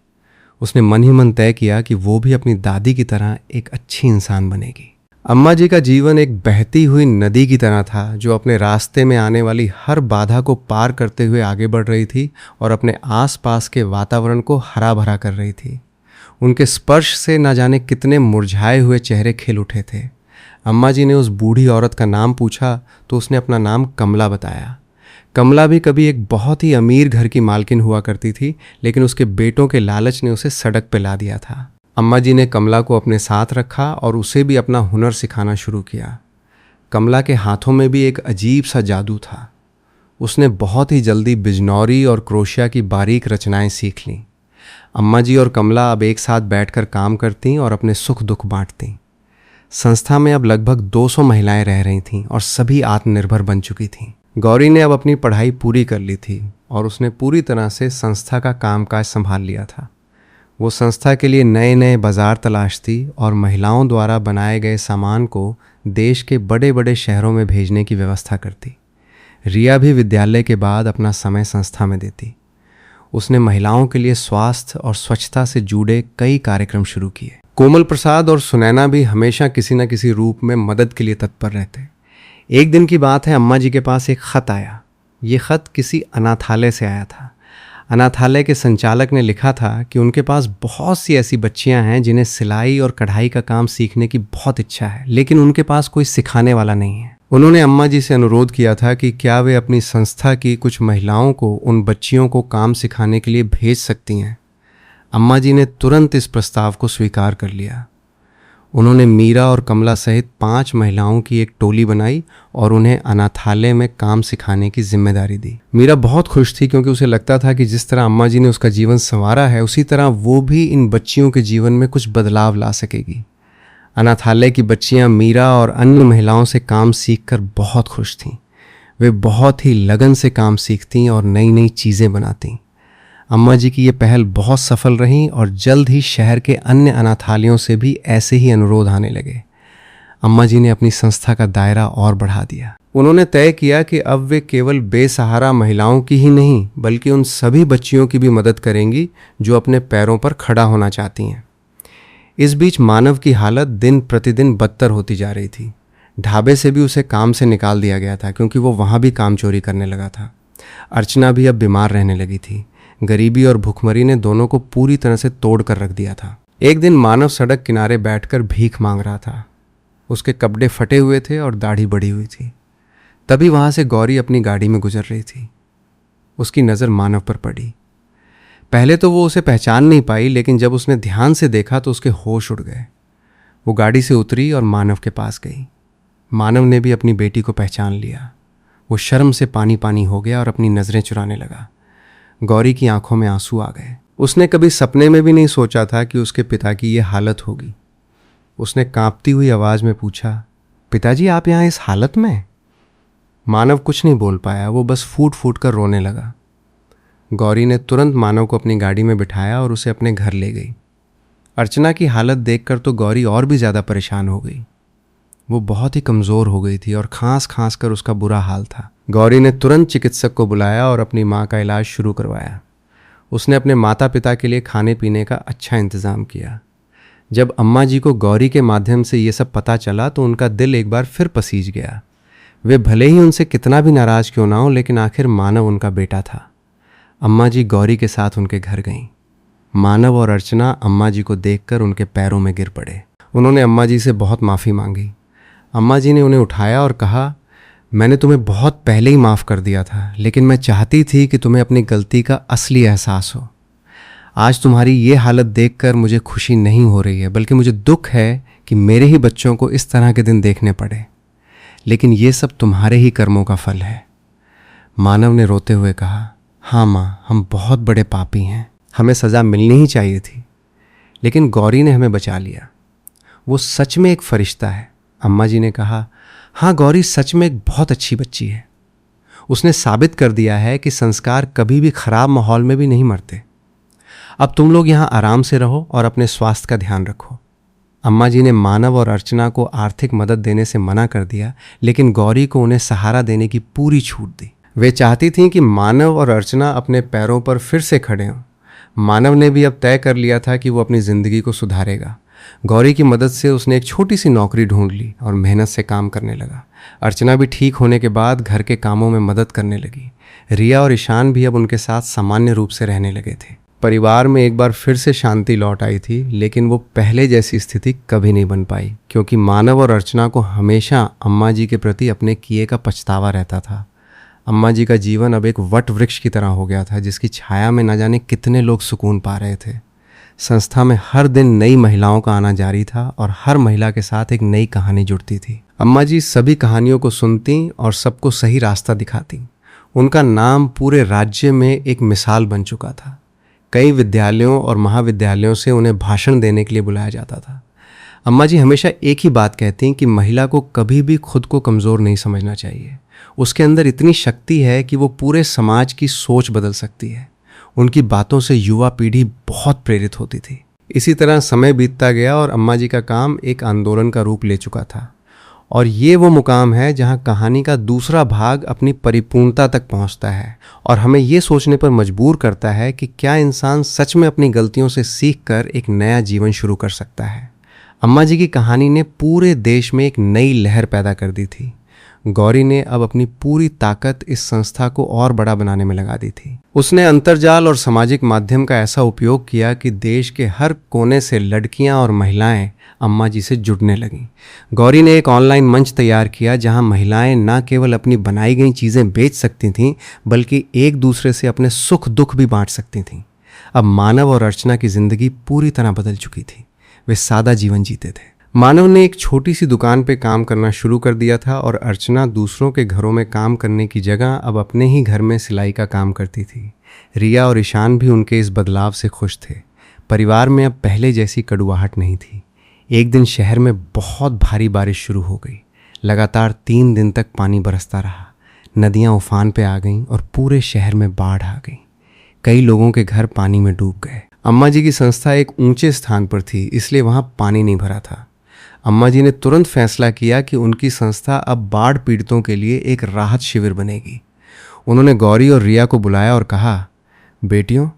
उसने मन ही मन तय किया कि वो भी अपनी दादी की तरह एक अच्छी इंसान बनेगी। अम्मा जी का जीवन एक बहती हुई नदी की तरह था जो अपने रास्ते में आने वाली हर बाधा को पार करते हुए आगे बढ़ रही थी और अपने आसपास के वातावरण को हरा भरा कर रही थी। उनके स्पर्श से न जाने कितने मुरझाए हुए चेहरे खिल उठे थे। अम्मा जी ने उस बूढ़ी औरत का नाम पूछा तो उसने अपना नाम कमला बताया। कमला भी कभी एक बहुत ही अमीर घर की मालकिन हुआ करती थी, लेकिन उसके बेटों के लालच ने उसे सड़क पर ला दिया था। अम्मा जी ने कमला को अपने साथ रखा और उसे भी अपना हुनर सिखाना शुरू किया। कमला के हाथों में भी एक अजीब सा जादू था। उसने बहुत ही जल्दी बिजनौरी और क्रोशिया की बारीक रचनाएं सीख लीं। अम्मा जी और कमला अब एक साथ बैठकर काम करतीं और अपने सुख दुख बांटतीं। संस्था में अब लगभग 200 महिलाएं रह रही थीं और सभी आत्मनिर्भर बन चुकी थीं। गौरी ने अब अपनी पढ़ाई पूरी कर ली थी और उसने पूरी तरह से संस्था का कामकाज संभाल लिया था। वो संस्था के लिए नए नए बाज़ार तलाशती और महिलाओं द्वारा बनाए गए सामान को देश के बड़े बड़े शहरों में भेजने की व्यवस्था करती। रिया भी विद्यालय के बाद अपना समय संस्था में देती। उसने महिलाओं के लिए स्वास्थ्य और स्वच्छता से जुड़े कई कार्यक्रम शुरू किए। कोमल प्रसाद और सुनैना भी हमेशा किसी न किसी रूप में मदद के लिए तत्पर रहते। एक दिन की बात है, अम्मा जी के पास एक ख़त आया। ये ख़त किसी अनाथालय से आया था। अनाथालय के संचालक ने लिखा था कि उनके पास बहुत सी ऐसी बच्चियां हैं जिन्हें सिलाई और कढ़ाई का काम सीखने की बहुत इच्छा है, लेकिन उनके पास कोई सिखाने वाला नहीं है। उन्होंने अम्मा जी से अनुरोध किया था कि क्या वे अपनी संस्था की कुछ महिलाओं को उन बच्चियों को काम सिखाने के लिए भेज सकती हैं। अम्मा जी ने तुरंत इस प्रस्ताव को स्वीकार कर लिया। उन्होंने मीरा और कमला सहित 5 महिलाओं की एक टोली बनाई और उन्हें अनाथालय में काम सिखाने की जिम्मेदारी दी। मीरा बहुत खुश थी क्योंकि उसे लगता था कि जिस तरह अम्मा जी ने उसका जीवन संवारा है उसी तरह वो भी इन बच्चियों के जीवन में कुछ बदलाव ला सकेगी। अनाथालय की बच्चियां मीरा और अन्य महिलाओं से काम सीखकर बहुत खुश थीं। वे बहुत ही लगन से काम सीखतीं और नई नई चीज़ें बनातीं। अम्मा जी की ये पहल बहुत सफल रही और जल्द ही शहर के अन्य अनाथालयों से भी ऐसे ही अनुरोध आने लगे। अम्मा जी ने अपनी संस्था का दायरा और बढ़ा दिया। उन्होंने तय किया कि अब वे केवल बेसहारा महिलाओं की ही नहीं बल्कि उन सभी बच्चियों की भी मदद करेंगी जो अपने पैरों पर खड़ा होना चाहती हैं। इस बीच मानव की हालत दिन प्रतिदिन बदतर होती जा रही थी। ढाबे से भी उसे काम से निकाल दिया गया था क्योंकि वो वहाँ भी काम चोरी करने लगा था। अर्चना भी अब बीमार रहने लगी थी। गरीबी और भुखमरी ने दोनों को पूरी तरह से तोड़ कर रख दिया था। एक दिन मानव सड़क किनारे बैठकर भीख मांग रहा था। उसके कपड़े फटे हुए थे और दाढ़ी बढ़ी हुई थी। तभी वहाँ से गौरी अपनी गाड़ी में गुजर रही थी। उसकी नज़र मानव पर पड़ी। पहले तो वो उसे पहचान नहीं पाई, लेकिन जब उसने ध्यान से देखा तो उसके होश उड़ गए। वो गाड़ी से उतरी और मानव के पास गई। मानव ने भी अपनी बेटी को पहचान लिया। वो शर्म से पानी पानी हो गया और अपनी नज़रें चुराने लगा। गौरी की आंखों में आंसू आ गए। उसने कभी सपने में भी नहीं सोचा था कि उसके पिता की ये हालत होगी। उसने कांपती हुई आवाज़ में पूछा, पिताजी आप यहाँ इस हालत में? मानव कुछ नहीं बोल पाया। वो बस फूट फूट कर रोने लगा। गौरी ने तुरंत मानव को अपनी गाड़ी में बिठाया और उसे अपने घर ले गई। अर्चना की हालत देखकर तो गौरी और भी ज़्यादा परेशान हो गई। वो बहुत ही कमज़ोर हो गई थी और खांस खांस कर उसका बुरा हाल था। गौरी ने तुरंत चिकित्सक को बुलाया और अपनी माँ का इलाज शुरू करवाया। उसने अपने माता पिता के लिए खाने पीने का अच्छा इंतज़ाम किया। जब अम्मा जी को गौरी के माध्यम से ये सब पता चला तो उनका दिल एक बार फिर पसीज गया। वे भले ही उनसे कितना भी नाराज़ क्यों ना हो, लेकिन आखिर मानव उनका बेटा था। अम्मा जी गौरी के साथ उनके घर गईं। मानव और अर्चना अम्मा जी को देखकर उनके पैरों में गिर पड़े। उन्होंने अम्मा जी से बहुत माफ़ी मांगी। अम्मा जी ने उन्हें उठाया और कहा, मैंने तुम्हें बहुत पहले ही माफ़ कर दिया था, लेकिन मैं चाहती थी कि तुम्हें अपनी गलती का असली एहसास हो। आज तुम्हारी ये हालत देखकर मुझे खुशी नहीं हो रही है, बल्कि मुझे दुख है कि मेरे ही बच्चों को इस तरह के दिन देखने पड़े। लेकिन ये सब तुम्हारे ही कर्मों का फल है। मानव ने रोते हुए कहा, हाँ माँ, हम बहुत बड़े पापी हैं, हमें सज़ा मिलनी ही चाहिए थी, लेकिन गौरी ने हमें बचा लिया। वो सच में एक फरिश्ता है। अम्मा जी ने कहा, हाँ गौरी सच में एक बहुत अच्छी बच्ची है। उसने साबित कर दिया है कि संस्कार कभी भी खराब माहौल में भी नहीं मरते। अब तुम लोग यहाँ आराम से रहो और अपने स्वास्थ्य का ध्यान रखो। अम्मा जी ने मानव और अर्चना को आर्थिक मदद देने से मना कर दिया, लेकिन गौरी को उन्हें सहारा देने की पूरी छूट दी। वे चाहती थीं कि मानव और अर्चना अपने पैरों पर फिर से खड़े हों। मानव ने भी अब तय कर लिया था कि वो अपनी ज़िंदगी को सुधारेगा। गौरी की मदद से उसने एक छोटी सी नौकरी ढूंढ ली और मेहनत से काम करने लगा। अर्चना भी ठीक होने के बाद घर के कामों में मदद करने लगी। रिया और ईशान भी अब उनके साथ सामान्य रूप से रहने लगे थे। परिवार में एक बार फिर से शांति लौट आई थी, लेकिन वो पहले जैसी स्थिति कभी नहीं बन पाई, क्योंकि मानव और अर्चना को हमेशा अम्मा जी के प्रति अपने किए का पछतावा रहता था। अम्मा जी का जीवन अब एक वट वृक्ष की तरह हो गया था, जिसकी छाया में न जाने कितने लोग सुकून पा रहे थे। संस्था में हर दिन नई महिलाओं का आना जारी था और हर महिला के साथ एक नई कहानी जुड़ती थी। अम्मा जी सभी कहानियों को सुनती और सबको सही रास्ता दिखाती। उनका नाम पूरे राज्य में एक मिसाल बन चुका था। कई विद्यालयों और महाविद्यालयों से उन्हें भाषण देने के लिए बुलाया जाता था। अम्मा जी हमेशा एक ही बात कहती कि महिला को कभी भी खुद को कमज़ोर नहीं समझना चाहिए। उसके अंदर इतनी शक्ति है कि वो पूरे समाज की सोच बदल सकती है। उनकी बातों से युवा पीढ़ी बहुत प्रेरित होती थी। इसी तरह समय बीतता गया और अम्मा जी का काम एक आंदोलन का रूप ले चुका था। और ये वो मुकाम है जहाँ कहानी का दूसरा भाग अपनी परिपूर्णता तक पहुँचता है और हमें ये सोचने पर मजबूर करता है कि क्या इंसान सच में अपनी गलतियों से सीखकर एक नया जीवन शुरू कर सकता है। अम्मा जी की कहानी ने पूरे देश में एक नई लहर पैदा कर दी थी। गौरी ने अब अपनी पूरी ताकत इस संस्था को और बड़ा बनाने में लगा दी थी। उसने अंतर्जाल और सामाजिक माध्यम का ऐसा उपयोग किया कि देश के हर कोने से लड़कियां और महिलाएं अम्मा जी से जुड़ने लगीं। गौरी ने एक ऑनलाइन मंच तैयार किया जहां महिलाएं न केवल अपनी बनाई गई चीज़ें बेच सकती थीं, बल्कि एक दूसरे से अपने सुख दुख भी बांट सकती थीं। अब मानव और अर्चना की ज़िंदगी पूरी तरह बदल चुकी थी। वे सादा जीवन जीते थे। मानव ने एक छोटी सी दुकान पे काम करना शुरू कर दिया था और अर्चना दूसरों के घरों में काम करने की जगह अब अपने ही घर में सिलाई का काम करती थी। रिया और ईशान भी उनके इस बदलाव से खुश थे। परिवार में अब पहले जैसी कड़ुआहट नहीं थी। एक दिन शहर में बहुत भारी बारिश शुरू हो गई। लगातार 3 दिन तक पानी बरसता रहा। नदियाँ उफान पे आ गईं और पूरे शहर में बाढ़ आ गई। कई लोगों के घर पानी में डूब गए। अम्मा जी की संस्था एक ऊंचे स्थान पर थी, इसलिए वहाँ पानी नहीं भरा था। अम्मा जी ने तुरंत फैसला किया कि उनकी संस्था अब बाढ़ पीड़ितों के लिए एक राहत शिविर बनेगी। उन्होंने गौरी और रिया को बुलाया और कहा, बेटियों,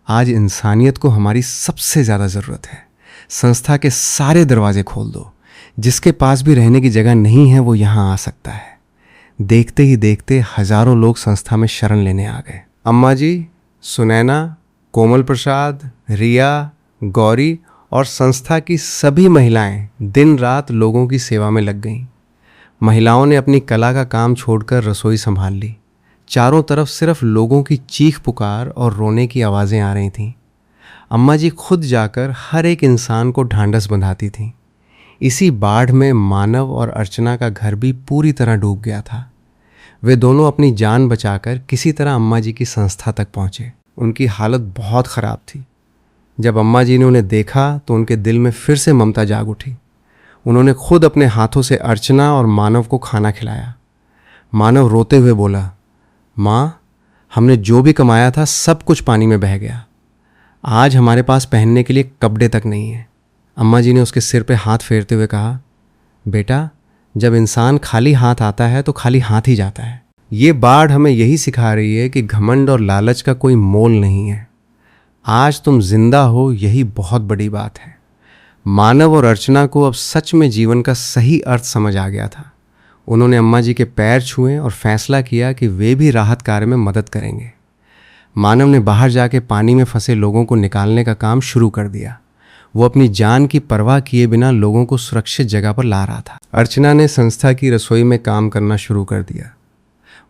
आज इंसानियत को हमारी सबसे ज़्यादा ज़रूरत है। संस्था के सारे दरवाजे खोल दो। जिसके पास भी रहने की जगह नहीं है वो यहाँ आ सकता है। देखते ही देखते हजारों लोग संस्था में शरण लेने आ गए। अम्मा जी, सुनैना, कोमल प्रसाद, रिया, गौरी और संस्था की सभी महिलाएं दिन रात लोगों की सेवा में लग गईं। महिलाओं ने अपनी कला का काम छोड़कर रसोई संभाल ली। चारों तरफ सिर्फ लोगों की चीख पुकार और रोने की आवाज़ें आ रही थीं। अम्मा जी खुद जाकर हर एक इंसान को ढांढस बंधाती थीं। इसी बाढ़ में मानव और अर्चना का घर भी पूरी तरह डूब गया था। वे दोनों अपनी जान बचाकर किसी तरह अम्मा जी की संस्था तक पहुँचे। उनकी हालत बहुत ख़राब थी। जब अम्मा जी ने उन्हें देखा तो उनके दिल में फिर से ममता जाग उठी। उन्होंने खुद अपने हाथों से अर्चना और मानव को खाना खिलाया। मानव रोते हुए बोला, माँ, हमने जो भी कमाया था सब कुछ पानी में बह गया। आज हमारे पास पहनने के लिए कपड़े तक नहीं है। अम्मा जी ने उसके सिर पे हाथ फेरते हुए कहा, बेटा, जब इंसान खाली हाथ आता है तो खाली हाथ ही जाता है। ये बाढ़ हमें यही सिखा रही है कि घमंड और लालच का कोई मोल नहीं है। आज तुम जिंदा हो, यही बहुत बड़ी बात है। मानव और अर्चना को अब सच में जीवन का सही अर्थ समझ आ गया था। उन्होंने अम्मा जी के पैर छुए और फैसला किया कि वे भी राहत कार्य में मदद करेंगे। मानव ने बाहर जाके पानी में फंसे लोगों को निकालने का काम शुरू कर दिया। वो अपनी जान की परवाह किए बिना लोगों को सुरक्षित जगह पर ला रहा था। अर्चना ने संस्था की रसोई में काम करना शुरू कर दिया।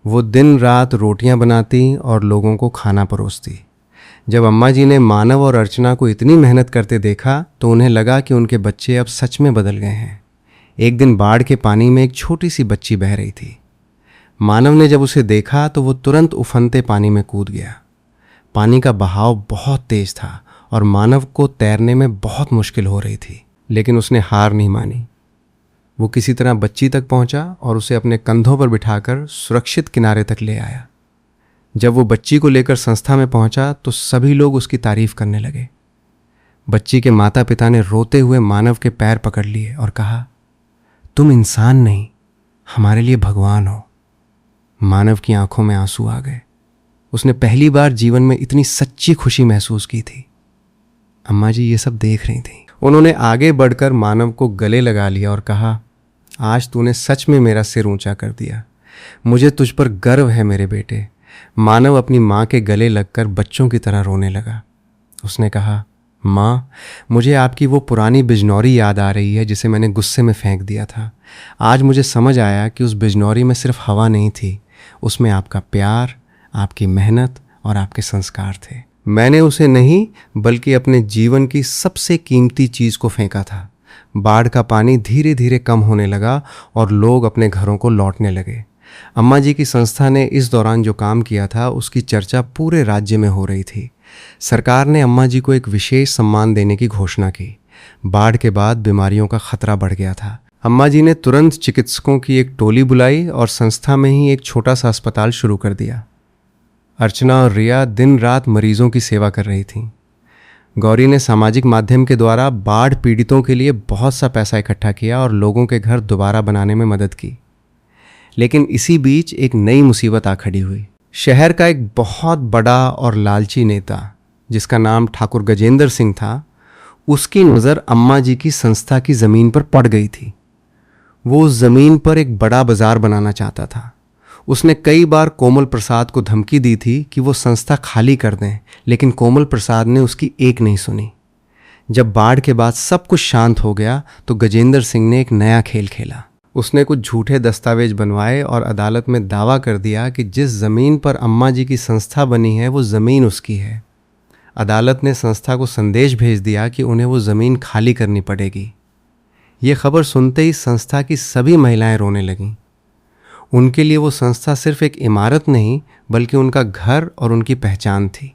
वो दिन रात रोटियां बनाती और लोगों को खाना परोसती। जब अम्मा जी ने मानव और अर्चना को इतनी मेहनत करते देखा तो उन्हें लगा कि उनके बच्चे अब सच में बदल गए हैं। एक दिन बाढ़ के पानी में एक छोटी सी बच्ची बह रही थी। मानव ने जब उसे देखा तो वो तुरंत उफनते पानी में कूद गया। पानी का बहाव बहुत तेज था और मानव को तैरने में बहुत मुश्किल हो रही थी, लेकिन उसने हार नहीं मानी। वो किसी तरह बच्ची तक पहुंचा और उसे अपने कंधों पर बिठाकर सुरक्षित किनारे तक ले आया। जब वो बच्ची को लेकर संस्था में पहुंचा तो सभी लोग उसकी तारीफ करने लगे। बच्ची के माता पिता ने रोते हुए मानव के पैर पकड़ लिए और कहा, तुम इंसान नहीं, हमारे लिए भगवान हो। मानव की आंखों में आंसू आ गए। उसने पहली बार जीवन में इतनी सच्ची खुशी महसूस की थी। अम्मा जी ये सब देख रही थी। उन्होंने आगे बढ़कर मानव को गले लगा लिया और कहा, आज तूने सच में मेरा सिर ऊंचा कर दिया। मुझे तुझ पर गर्व है मेरे बेटे। मानव अपनी माँ के गले लगकर बच्चों की तरह रोने लगा। उसने कहा, माँ, मुझे आपकी वो पुरानी बिजनौरी याद आ रही है जिसे मैंने गुस्से में फेंक दिया था। आज मुझे समझ आया कि उस बिजनौरी में सिर्फ हवा नहीं थी, उसमें आपका प्यार, आपकी मेहनत और आपके संस्कार थे। मैंने उसे नहीं बल्कि अपने जीवन की सबसे कीमती चीज़ को फेंका था। बाढ़ का पानी धीरे धीरे कम होने लगा और लोग अपने घरों को लौटने लगे। अम्मा जी की संस्था ने इस दौरान जो काम किया था उसकी चर्चा पूरे राज्य में हो रही थी। सरकार ने अम्मा जी को एक विशेष सम्मान देने की घोषणा की। बाढ़ के बाद बीमारियों का खतरा बढ़ गया था। अम्मा जी ने तुरंत चिकित्सकों की एक टोली बुलाई और संस्था में ही एक छोटा सा अस्पताल शुरू कर दिया। अर्चना और रिया दिन रात मरीजों की सेवा कर रही थीं। गौरी ने सामाजिक माध्यम के द्वारा बाढ़ पीड़ितों के लिए बहुत सा पैसा इकट्ठा किया और लोगों के घर दोबारा बनाने में मदद की। लेकिन इसी बीच एक नई मुसीबत आ खड़ी हुई। शहर का एक बहुत बड़ा और लालची नेता जिसका नाम ठाकुर गजेंद्र सिंह था, उसकी नज़र अम्मा जी की संस्था की ज़मीन पर पड़ गई थी। वो उस ज़मीन पर एक बड़ा बाजार बनाना चाहता था। उसने कई बार कोमल प्रसाद को धमकी दी थी कि वो संस्था खाली कर दें, लेकिन कोमल प्रसाद ने उसकी एक नहीं सुनी। जब बाढ़ के बाद सब कुछ शांत हो गया तो गजेंद्र सिंह ने एक नया खेल खेला। उसने कुछ झूठे दस्तावेज बनवाए और अदालत में दावा कर दिया कि जिस ज़मीन पर अम्मा जी की संस्था बनी है वो ज़मीन उसकी है। अदालत ने संस्था को संदेश भेज दिया कि उन्हें वो ज़मीन खाली करनी पड़ेगी। ये खबर सुनते ही संस्था की सभी महिलाएं रोने लगीं। उनके लिए वो संस्था सिर्फ एक इमारत नहीं बल्कि उनका घर और उनकी पहचान थी।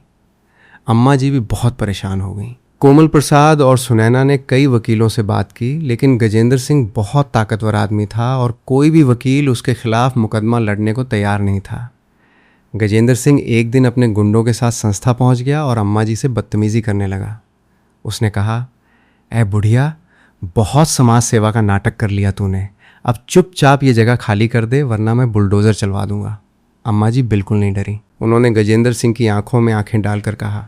अम्मा जी भी बहुत परेशान हो गईं। कोमल प्रसाद और सुनैना ने कई वकीलों से बात की, लेकिन गजेंद्र सिंह बहुत ताकतवर आदमी था और कोई भी वकील उसके खिलाफ मुकदमा लड़ने को तैयार नहीं था। गजेंद्र सिंह एक दिन अपने गुंडों के साथ संस्था पहुंच गया और अम्मा जी से बदतमीजी करने लगा। उसने कहा, ऐ बुढ़िया, बहुत समाज सेवा का नाटक कर लिया तूने। अब चुपचाप ये जगह खाली कर दे वरना मैं बुलडोज़र चलवा दूंगा। अम्मा जी बिल्कुल नहीं डरी। उन्होंने गजेंद्र सिंह की आंखों में आंखें डालकर कहा,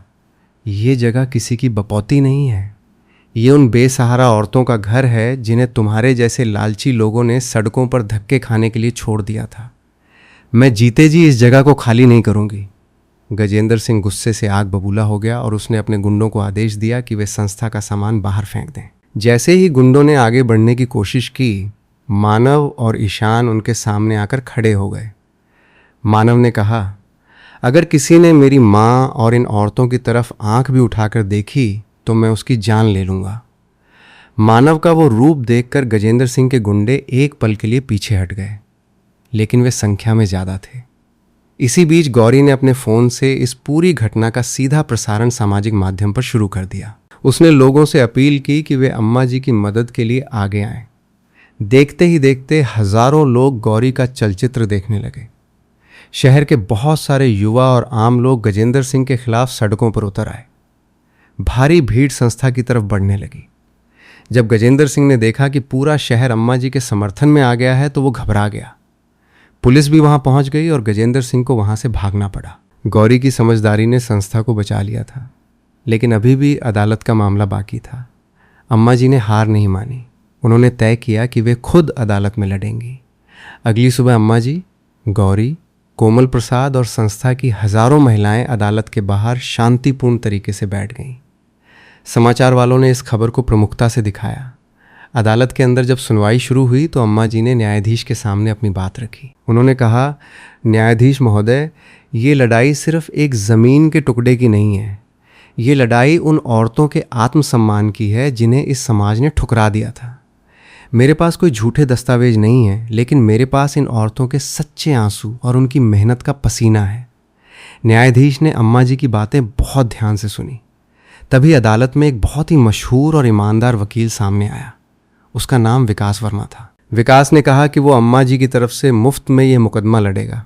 ये जगह किसी की बपौती नहीं है, ये उन बेसहारा औरतों का घर है जिन्हें तुम्हारे जैसे लालची लोगों ने सड़कों पर धक्के खाने के लिए छोड़ दिया था। मैं जीते जी इस जगह को खाली नहीं करूंगी। गजेंद्र सिंह गुस्से से आग बबूला हो गया और उसने अपने गुंडों को आदेश दिया कि वे संस्था का सामान बाहर फेंक दें। जैसे ही गुंडों ने आगे बढ़ने की कोशिश की, मानव और ईशान उनके सामने आकर खड़े हो गए। मानव ने कहा, अगर किसी ने मेरी माँ और इन औरतों की तरफ आंख भी उठाकर देखी तो मैं उसकी जान ले लूँगा। मानव का वो रूप देखकर गजेंद्र सिंह के गुंडे एक पल के लिए पीछे हट गए, लेकिन वे संख्या में ज़्यादा थे। इसी बीच गौरी ने अपने फ़ोन से इस पूरी घटना का सीधा प्रसारण सामाजिक माध्यम पर शुरू कर दिया। उसने लोगों से अपील की कि वे अम्मा जी की मदद के लिए आगे आएं। देखते ही देखते हजारों लोग गौरी का चलचित्र देखने लगे। शहर के बहुत सारे युवा और आम लोग गजेंद्र सिंह के खिलाफ सड़कों पर उतर आए। भारी भीड़ संस्था की तरफ बढ़ने लगी। जब गजेंद्र सिंह ने देखा कि पूरा शहर अम्मा जी के समर्थन में आ गया है तो वो घबरा गया। पुलिस भी वहां पहुंच गई और गजेंद्र सिंह को वहां से भागना पड़ा। गौरी की समझदारी ने संस्था को बचा लिया था, लेकिन अभी भी अदालत का मामला बाकी था। अम्मा जी ने हार नहीं मानी। उन्होंने तय किया कि वे खुद अदालत में लड़ेंगी। अगली सुबह अम्मा जी, गौरी, कोमल प्रसाद और संस्था की हजारों महिलाएं अदालत के बाहर शांतिपूर्ण तरीके से बैठ गईं। समाचार वालों ने इस खबर को प्रमुखता से दिखाया। अदालत के अंदर जब सुनवाई शुरू हुई तो अम्मा जी ने न्यायाधीश के सामने अपनी बात रखी। उन्होंने कहा, न्यायाधीश महोदय, ये लड़ाई सिर्फ एक ज़मीन के टुकड़े की नहीं है। ये लड़ाई उन औरतों के आत्मसम्मान की है जिन्हें इस समाज ने ठुकरा दिया था। मेरे पास कोई झूठे दस्तावेज नहीं है, लेकिन मेरे पास इन औरतों के सच्चे आंसू और उनकी मेहनत का पसीना है। न्यायाधीश ने अम्मा जी की बातें बहुत ध्यान से सुनी। तभी अदालत में एक बहुत ही मशहूर और ईमानदार वकील सामने आया। उसका नाम विकास वर्मा था। विकास ने कहा कि वो अम्मा जी की तरफ से मुफ्त में ये मुकदमा लड़ेगा।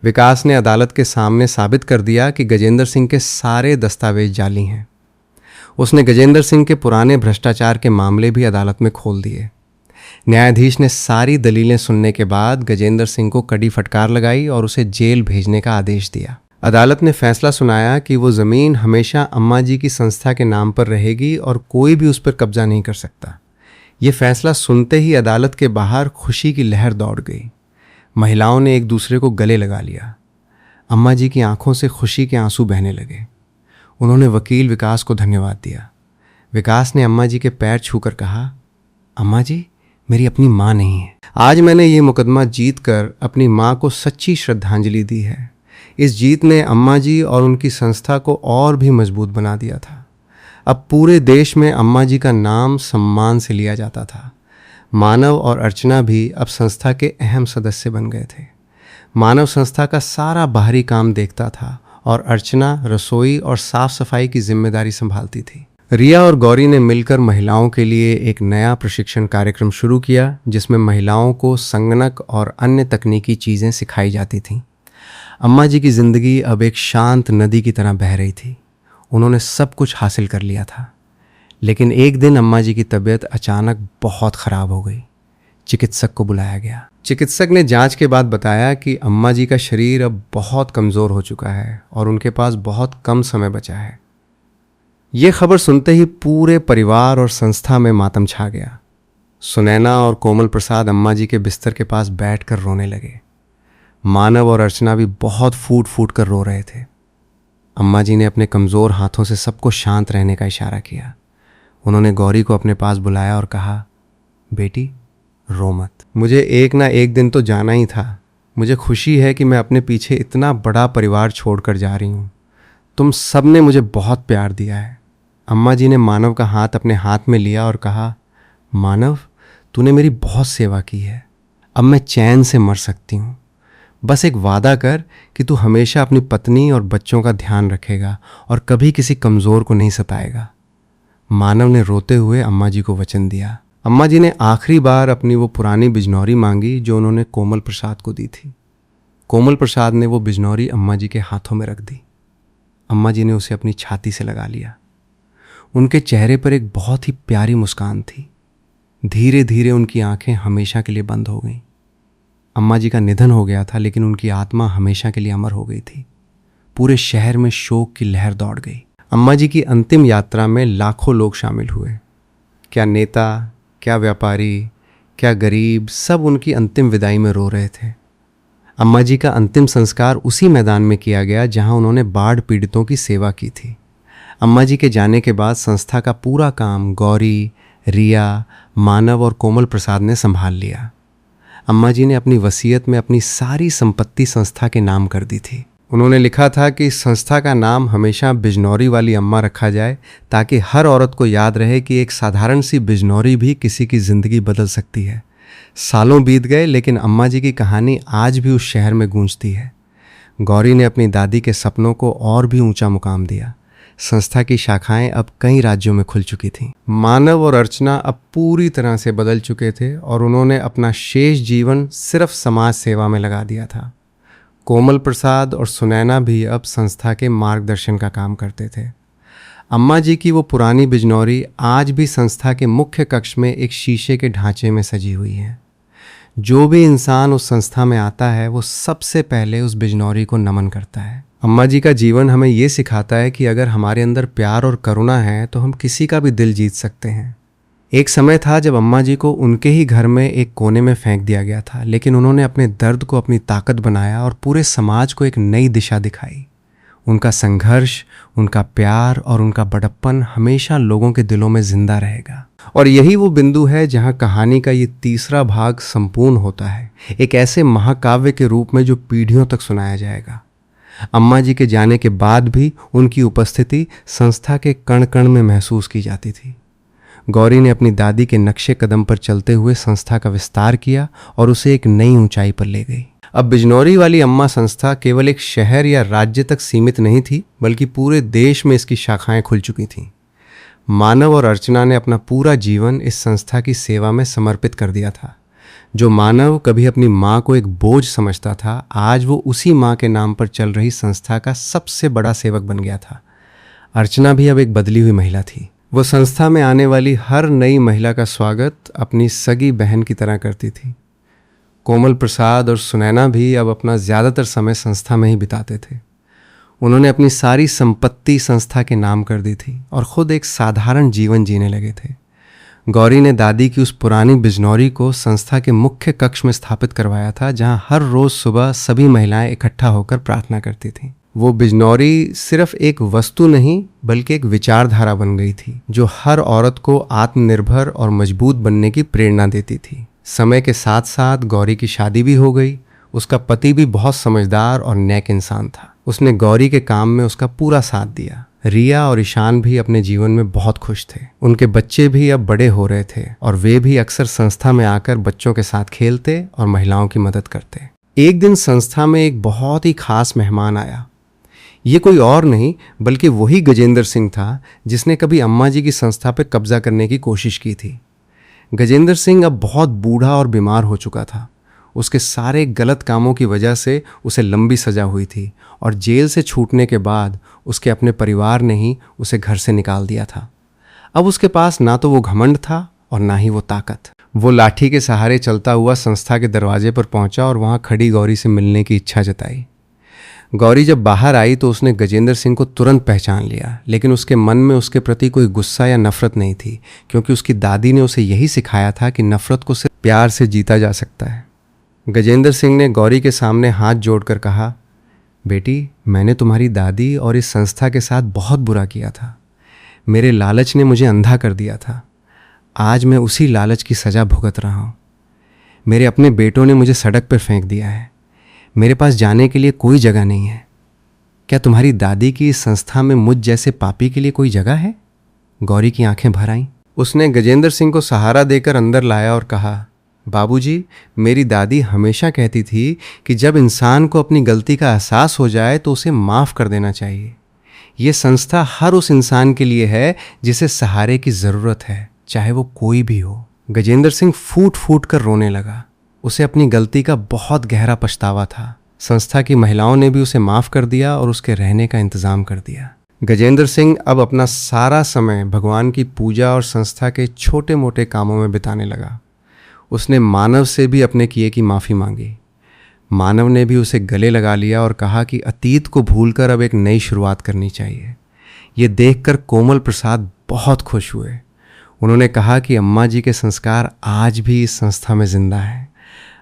विकास ने अदालत के सामने साबित कर दिया कि गजेंद्र सिंह के सारे दस्तावेज जाली हैं। उसने गजेंद्र सिंह के पुराने भ्रष्टाचार के मामले भी अदालत में खोल दिए। न्यायाधीश ने सारी दलीलें सुनने के बाद गजेंद्र सिंह को कड़ी फटकार लगाई और उसे जेल भेजने का आदेश दिया। अदालत ने फैसला सुनाया कि वो ज़मीन हमेशा अम्मा जी की संस्था के नाम पर रहेगी और कोई भी उस पर कब्जा नहीं कर सकता। ये फैसला सुनते ही अदालत के बाहर खुशी की लहर दौड़ गई। महिलाओं ने एक दूसरे को गले लगा लिया। अम्मा जी की आंखों से खुशी के आंसू बहने लगे। उन्होंने वकील विकास को धन्यवाद दिया। विकास ने अम्मा जी के पैर छूकर कहा, अम्मा जी मेरी अपनी माँ नहीं है। आज मैंने ये मुकदमा जीत कर अपनी माँ को सच्ची श्रद्धांजलि दी है। इस जीत ने अम्मा जी और उनकी संस्था को और भी मजबूत बना दिया था। अब पूरे देश में अम्मा जी का नाम सम्मान से लिया जाता था। मानव और अर्चना भी अब संस्था के अहम सदस्य बन गए थे। मानव संस्था का सारा बाहरी काम देखता था और अर्चना रसोई और साफ सफाई की जिम्मेदारी संभालती थी। रिया और गौरी ने मिलकर महिलाओं के लिए एक नया प्रशिक्षण कार्यक्रम शुरू किया, जिसमें महिलाओं को संगणक और अन्य तकनीकी चीज़ें सिखाई जाती थीं। अम्मा जी की ज़िंदगी अब एक शांत नदी की तरह बह रही थी। उन्होंने सब कुछ हासिल कर लिया था, लेकिन एक दिन अम्मा जी की तबीयत अचानक बहुत ख़राब हो गई। चिकित्सक को बुलाया गया। चिकित्सक ने जांच के बाद बताया कि अम्मा जी का शरीर अब बहुत कमज़ोर हो चुका है और उनके पास बहुत कम समय बचा है। ये खबर सुनते ही पूरे परिवार और संस्था में मातम छा गया। सुनैना और कोमल प्रसाद अम्मा जी के बिस्तर के पास बैठकर रोने लगे। मानव और अर्चना भी बहुत फूट फूट कर रो रहे थे। अम्मा जी ने अपने कमज़ोर हाथों से सबको शांत रहने का इशारा किया। उन्होंने गौरी को अपने पास बुलाया और कहा, बेटी रो मत, मुझे एक ना एक दिन तो जाना ही था। मुझे खुशी है कि मैं अपने पीछे इतना बड़ा परिवार छोड़कर जा रही हूँ। तुम सब ने मुझे बहुत प्यार दिया है। अम्मा जी ने मानव का हाथ अपने हाथ में लिया और कहा, मानव तूने मेरी बहुत सेवा की है। अब मैं चैन से मर सकती हूँ। बस एक वादा कर कि तू हमेशा अपनी पत्नी और बच्चों का ध्यान रखेगा और कभी किसी कमज़ोर को नहीं सताएगा। मानव ने रोते हुए अम्मा जी को वचन दिया। अम्मा जी ने आखिरी बार अपनी वो पुरानी बिजनौरी मांगी जो उन्होंने कोमल प्रसाद को दी थी। कोमल प्रसाद ने वो बिजनौरी अम्मा जी के हाथों में रख दी। अम्मा जी ने उसे अपनी छाती से लगा लिया। उनके चेहरे पर एक बहुत ही प्यारी मुस्कान थी। धीरे धीरे उनकी आंखें हमेशा के लिए बंद हो गईं। अम्मा जी का निधन हो गया था, लेकिन उनकी आत्मा हमेशा के लिए अमर हो गई थी। पूरे शहर में शोक की लहर दौड़ गई। अम्मा जी की अंतिम यात्रा में लाखों लोग शामिल हुए। क्या नेता, क्या व्यापारी, क्या गरीब, सब उनकी अंतिम विदाई में रो रहे थे। अम्मा जी का अंतिम संस्कार उसी मैदान में किया गया जहां उन्होंने बाढ़ पीड़ितों की सेवा की थी। अम्मा जी के जाने के बाद संस्था का पूरा काम गौरी, रिया, मानव और कोमल प्रसाद ने संभाल लिया। अम्मा जी ने अपनी वसीयत में अपनी सारी संपत्ति संस्था के नाम कर दी थी। उन्होंने लिखा था कि इस संस्था का नाम हमेशा बिजनौरी वाली अम्मा रखा जाए, ताकि हर औरत को याद रहे कि एक साधारण सी बिजनौरी भी किसी की ज़िंदगी बदल सकती है। सालों बीत गए, लेकिन अम्मा जी की कहानी आज भी उस शहर में गूंजती है। गौरी ने अपनी दादी के सपनों को और भी ऊंचा मुकाम दिया। संस्था की शाखाएं अब कई राज्यों में खुल चुकी थीं। मानव और अर्चना अब पूरी तरह से बदल चुके थे और उन्होंने अपना शेष जीवन सिर्फ समाज सेवा में लगा दिया था। कोमल प्रसाद और सुनैना भी अब संस्था के मार्गदर्शन का काम करते थे। अम्मा जी की वो पुरानी बिजनौरी आज भी संस्था के मुख्य कक्ष में एक शीशे के ढांचे में सजी हुई है। जो भी इंसान उस संस्था में आता है वो सबसे पहले उस बिजनौरी को नमन करता है। अम्मा जी का जीवन हमें ये सिखाता है कि अगर हमारे अंदर प्यार और करुणा है तो हम किसी का भी दिल जीत सकते हैं। एक समय था जब अम्मा जी को उनके ही घर में एक कोने में फेंक दिया गया था, लेकिन उन्होंने अपने दर्द को अपनी ताकत बनाया और पूरे समाज को एक नई दिशा दिखाई। उनका संघर्ष, उनका प्यार और उनका बड़प्पन हमेशा लोगों के दिलों में जिंदा रहेगा। और यही वो बिंदु है जहां कहानी का ये तीसरा भाग संपूर्ण होता है, एक ऐसे महाकाव्य के रूप में जो पीढ़ियों तक सुनाया जाएगा। अम्मा जी के जाने के बाद भी उनकी उपस्थिति संस्था के कण कण में महसूस की जाती थी। गौरी ने अपनी दादी के नक्शे कदम पर चलते हुए संस्था का विस्तार किया और उसे एक नई ऊंचाई पर ले गई। अब बिजनौरी वाली अम्मा संस्था केवल एक शहर या राज्य तक सीमित नहीं थी, बल्कि पूरे देश में इसकी शाखाएं खुल चुकी थीं। मानव और अर्चना ने अपना पूरा जीवन इस संस्था की सेवा में समर्पित कर दिया था। जो मानव कभी अपनी माँ को एक बोझ समझता था, आज वो उसी माँ के नाम पर चल रही संस्था का सबसे बड़ा सेवक बन गया था। अर्चना भी अब एक बदली हुई महिला थी। वो संस्था में आने वाली हर नई महिला का स्वागत अपनी सगी बहन की तरह करती थी। कोमल प्रसाद और सुनैना भी अब अपना ज़्यादातर समय संस्था में ही बिताते थे। उन्होंने अपनी सारी संपत्ति संस्था के नाम कर दी थी और ख़ुद एक साधारण जीवन जीने लगे थे। गौरी ने दादी की उस पुरानी बिजनौरी को संस्था के मुख्य कक्ष में स्थापित करवाया था, जहां हर रोज़ सुबह सभी महिलाएं इकट्ठा होकर प्रार्थना करती थीं। वो बिजनौरी सिर्फ एक वस्तु नहीं बल्कि एक विचारधारा बन गई थी, जो हर औरत को आत्मनिर्भर और मजबूत बनने की प्रेरणा देती थी। समय के साथ साथ गौरी की शादी भी हो गई। उसका पति भी बहुत समझदार और नेक इंसान था। उसने गौरी के काम में उसका पूरा साथ दिया। रिया और ईशान भी अपने जीवन में बहुत खुश थे। उनके बच्चे भी अब बड़े हो रहे थे और वे भी अक्सर संस्था में आकर बच्चों के साथ खेलते और महिलाओं की मदद करते। एक दिन संस्था में एक बहुत ही खास मेहमान आया। ये कोई और नहीं बल्कि वही गजेंद्र सिंह था जिसने कभी अम्मा जी की संस्था पर कब्जा करने की कोशिश की थी। गजेंद्र सिंह अब बहुत बूढ़ा और बीमार हो चुका था। उसके सारे गलत कामों की वजह से उसे लंबी सज़ा हुई थी और जेल से छूटने के बाद उसके अपने परिवार ने ही उसे घर से निकाल दिया था। अब उसके पास ना तो वो घमंड था और ना ही वो ताकत। वो लाठी के सहारे चलता हुआ संस्था के दरवाजे पर पहुंचा और वहां खड़ी गौरी से मिलने की इच्छा जताई। गौरी जब बाहर आई तो उसने गजेंद्र सिंह को तुरंत पहचान लिया, लेकिन उसके मन में उसके प्रति कोई गुस्सा या नफरत नहीं थी, क्योंकि उसकी दादी ने उसे यही सिखाया था कि नफरत को सिर्फ प्यार से जीता जा सकता है। गजेंद्र सिंह ने गौरी के सामने हाथ जोड़कर कहा, बेटी, मैंने तुम्हारी दादी और इस संस्था के साथ बहुत बुरा किया था। मेरे लालच ने मुझे अंधा कर दिया था। आज मैं उसी लालच की सज़ा भुगत रहा हूँ। मेरे अपने बेटों ने मुझे सड़क पर फेंक दिया है। मेरे पास जाने के लिए कोई जगह नहीं है। क्या तुम्हारी दादी की इस संस्था में मुझ जैसे पापी के लिए कोई जगह है? गौरी की आंखें भर आईं। उसने गजेंद्र सिंह को सहारा देकर अंदर लाया और कहा, बाबूजी, मेरी दादी हमेशा कहती थी कि जब इंसान को अपनी गलती का एहसास हो जाए तो उसे माफ़ कर देना चाहिए। ये संस्था हर उस इंसान के लिए है जिसे सहारे की ज़रूरत है, चाहे वो कोई भी हो। गजेंद्र सिंह फूट फूट कर रोने लगा। उसे अपनी गलती का बहुत गहरा पछतावा था। संस्था की महिलाओं ने भी उसे माफ़ कर दिया और उसके रहने का इंतज़ाम कर दिया। गजेंद्र सिंह अब अपना सारा समय भगवान की पूजा और संस्था के छोटे मोटे कामों में बिताने लगा। उसने मानव से भी अपने किए की माफ़ी मांगी। मानव ने भी उसे गले लगा लिया और कहा कि अतीत को भूलकर अब एक नई शुरुआत करनी चाहिए। ये देखकर कोमल प्रसाद बहुत खुश हुए। उन्होंने कहा कि अम्मा जी के संस्कार आज भी इस संस्था में जिंदा हैं।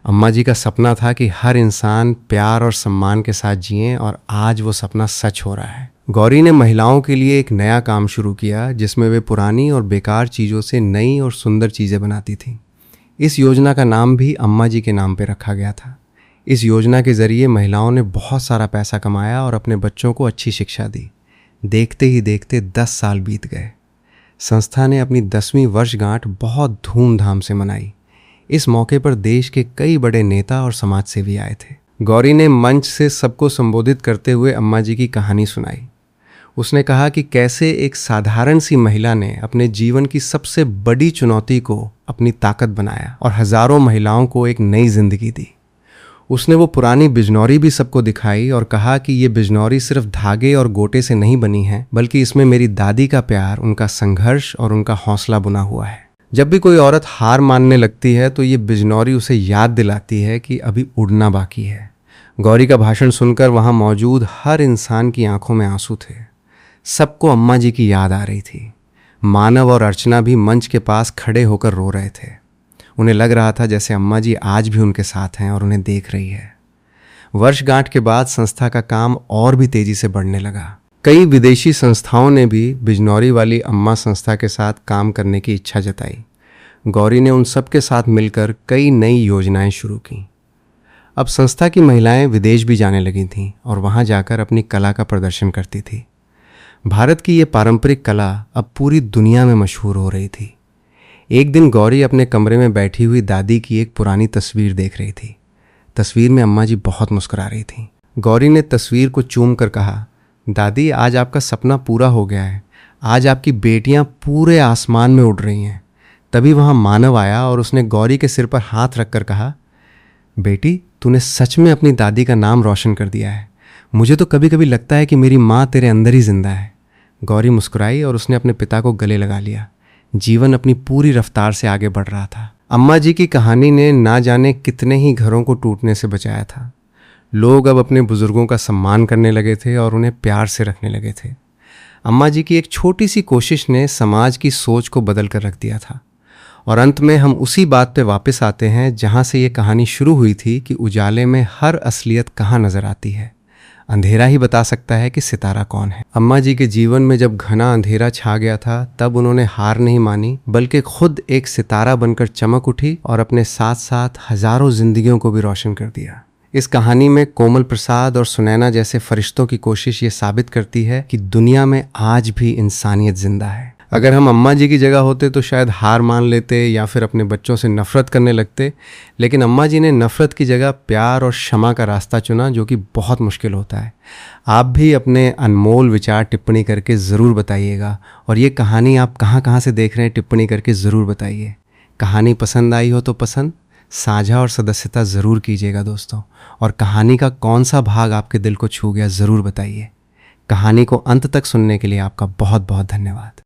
अम्मा जी का सपना था कि हर इंसान प्यार और सम्मान के साथ जिए और आज वो सपना सच हो रहा है। गौरी ने महिलाओं के लिए एक नया काम शुरू किया जिसमें वे पुरानी और बेकार चीज़ों से नई और सुंदर चीज़ें बनाती थीं। इस योजना का नाम भी अम्मा जी के नाम पर रखा गया था। इस योजना के ज़रिए महिलाओं ने बहुत सारा पैसा कमाया और अपने बच्चों को अच्छी शिक्षा दी। देखते ही देखते 10 साल बीत गए। संस्था ने अपनी 10वीं वर्षगांठ बहुत धूमधाम से मनाई। इस मौके पर देश के कई बड़े नेता और समाजसेवी आए थे। गौरी ने मंच से सबको संबोधित करते हुए अम्मा जी की कहानी सुनाई। उसने कहा कि कैसे एक साधारण सी महिला ने अपने जीवन की सबसे बड़ी चुनौती को अपनी ताकत बनाया और हजारों महिलाओं को एक नई जिंदगी दी। उसने वो पुरानी बिजनौरी भी सबको दिखाई और कहा कि ये बिजनौरी सिर्फ धागे और गोटे से नहीं बनी है, बल्कि इसमें मेरी दादी का प्यार, उनका संघर्ष और उनका हौसला बुना हुआ है। जब भी कोई औरत हार मानने लगती है तो ये बिजनौरी उसे याद दिलाती है कि अभी उड़ना बाकी है। गौरी का भाषण सुनकर वहाँ मौजूद हर इंसान की आंखों में आंसू थे। सबको अम्मा जी की याद आ रही थी। मानव और अर्चना भी मंच के पास खड़े होकर रो रहे थे। उन्हें लग रहा था जैसे अम्मा जी आज भी उनके साथ हैं और उन्हें देख रही है। वर्षगांठ के बाद संस्था का काम और भी तेजी से बढ़ने लगा। कई विदेशी संस्थाओं ने भी बिजनौरी वाली अम्मा संस्था के साथ काम करने की इच्छा जताई। गौरी ने उन सब के साथ मिलकर कई नई योजनाएं शुरू की। अब संस्था की महिलाएं विदेश भी जाने लगी थीं और वहां जाकर अपनी कला का प्रदर्शन करती थी। भारत की ये पारंपरिक कला अब पूरी दुनिया में मशहूर हो रही थी। एक दिन गौरी अपने कमरे में बैठी हुई दादी की एक पुरानी तस्वीर देख रही थी। तस्वीर में अम्मा जी बहुत मुस्कुरा रही थीं। गौरी ने तस्वीर को चूम कर कहा, दादी आज आपका सपना पूरा हो गया है। आज आपकी बेटियां पूरे आसमान में उड़ रही हैं। तभी वहां मानव आया और उसने गौरी के सिर पर हाथ रखकर कहा, बेटी तूने सच में अपनी दादी का नाम रोशन कर दिया है। मुझे तो कभी कभी लगता है कि मेरी माँ तेरे अंदर ही जिंदा है। गौरी मुस्कुराई और उसने अपने पिता को गले लगा लिया। जीवन अपनी पूरी रफ्तार से आगे बढ़ रहा था। अम्मा जी की कहानी ने ना जाने कितने ही घरों को टूटने से बचाया था। लोग अब अपने बुजुर्गों का सम्मान करने लगे थे और उन्हें प्यार से रखने लगे थे। अम्मा जी की एक छोटी सी कोशिश ने समाज की सोच को बदल कर रख दिया था। और अंत में हम उसी बात पे वापस आते हैं जहाँ से ये कहानी शुरू हुई थी कि उजाले में हर असलियत कहाँ नजर आती है। अंधेरा ही बता सकता है कि सितारा कौन है। अम्मा जी के जीवन में जब घना अंधेरा छा गया था तब उन्होंने हार नहीं मानी, बल्कि खुद एक सितारा बनकर चमक उठी और अपने साथ साथ हजारों जिंदगियों को भी रोशन कर दिया। इस कहानी में कोमल प्रसाद और सुनैना जैसे फरिश्तों की कोशिश ये साबित करती है कि दुनिया में आज भी इंसानियत जिंदा है। अगर हम अम्मा जी की जगह होते तो शायद हार मान लेते या फिर अपने बच्चों से नफरत करने लगते, लेकिन अम्मा जी ने नफरत की जगह प्यार और क्षमा का रास्ता चुना, जो कि बहुत मुश्किल होता है। आप भी अपने अनमोल विचार टिप्पणी करके ज़रूर बताइएगा और ये कहानी आप कहाँ कहाँ से देख रहे हैं टिप्पणी करके ज़रूर बताइए। कहानी पसंद आई हो तो पसंद, साझा और सदस्यता ज़रूर कीजिएगा दोस्तों। और कहानी का कौन सा भाग आपके दिल को छू गया ज़रूर बताइए। कहानी को अंत तक सुनने के लिए आपका बहुत बहुत धन्यवाद।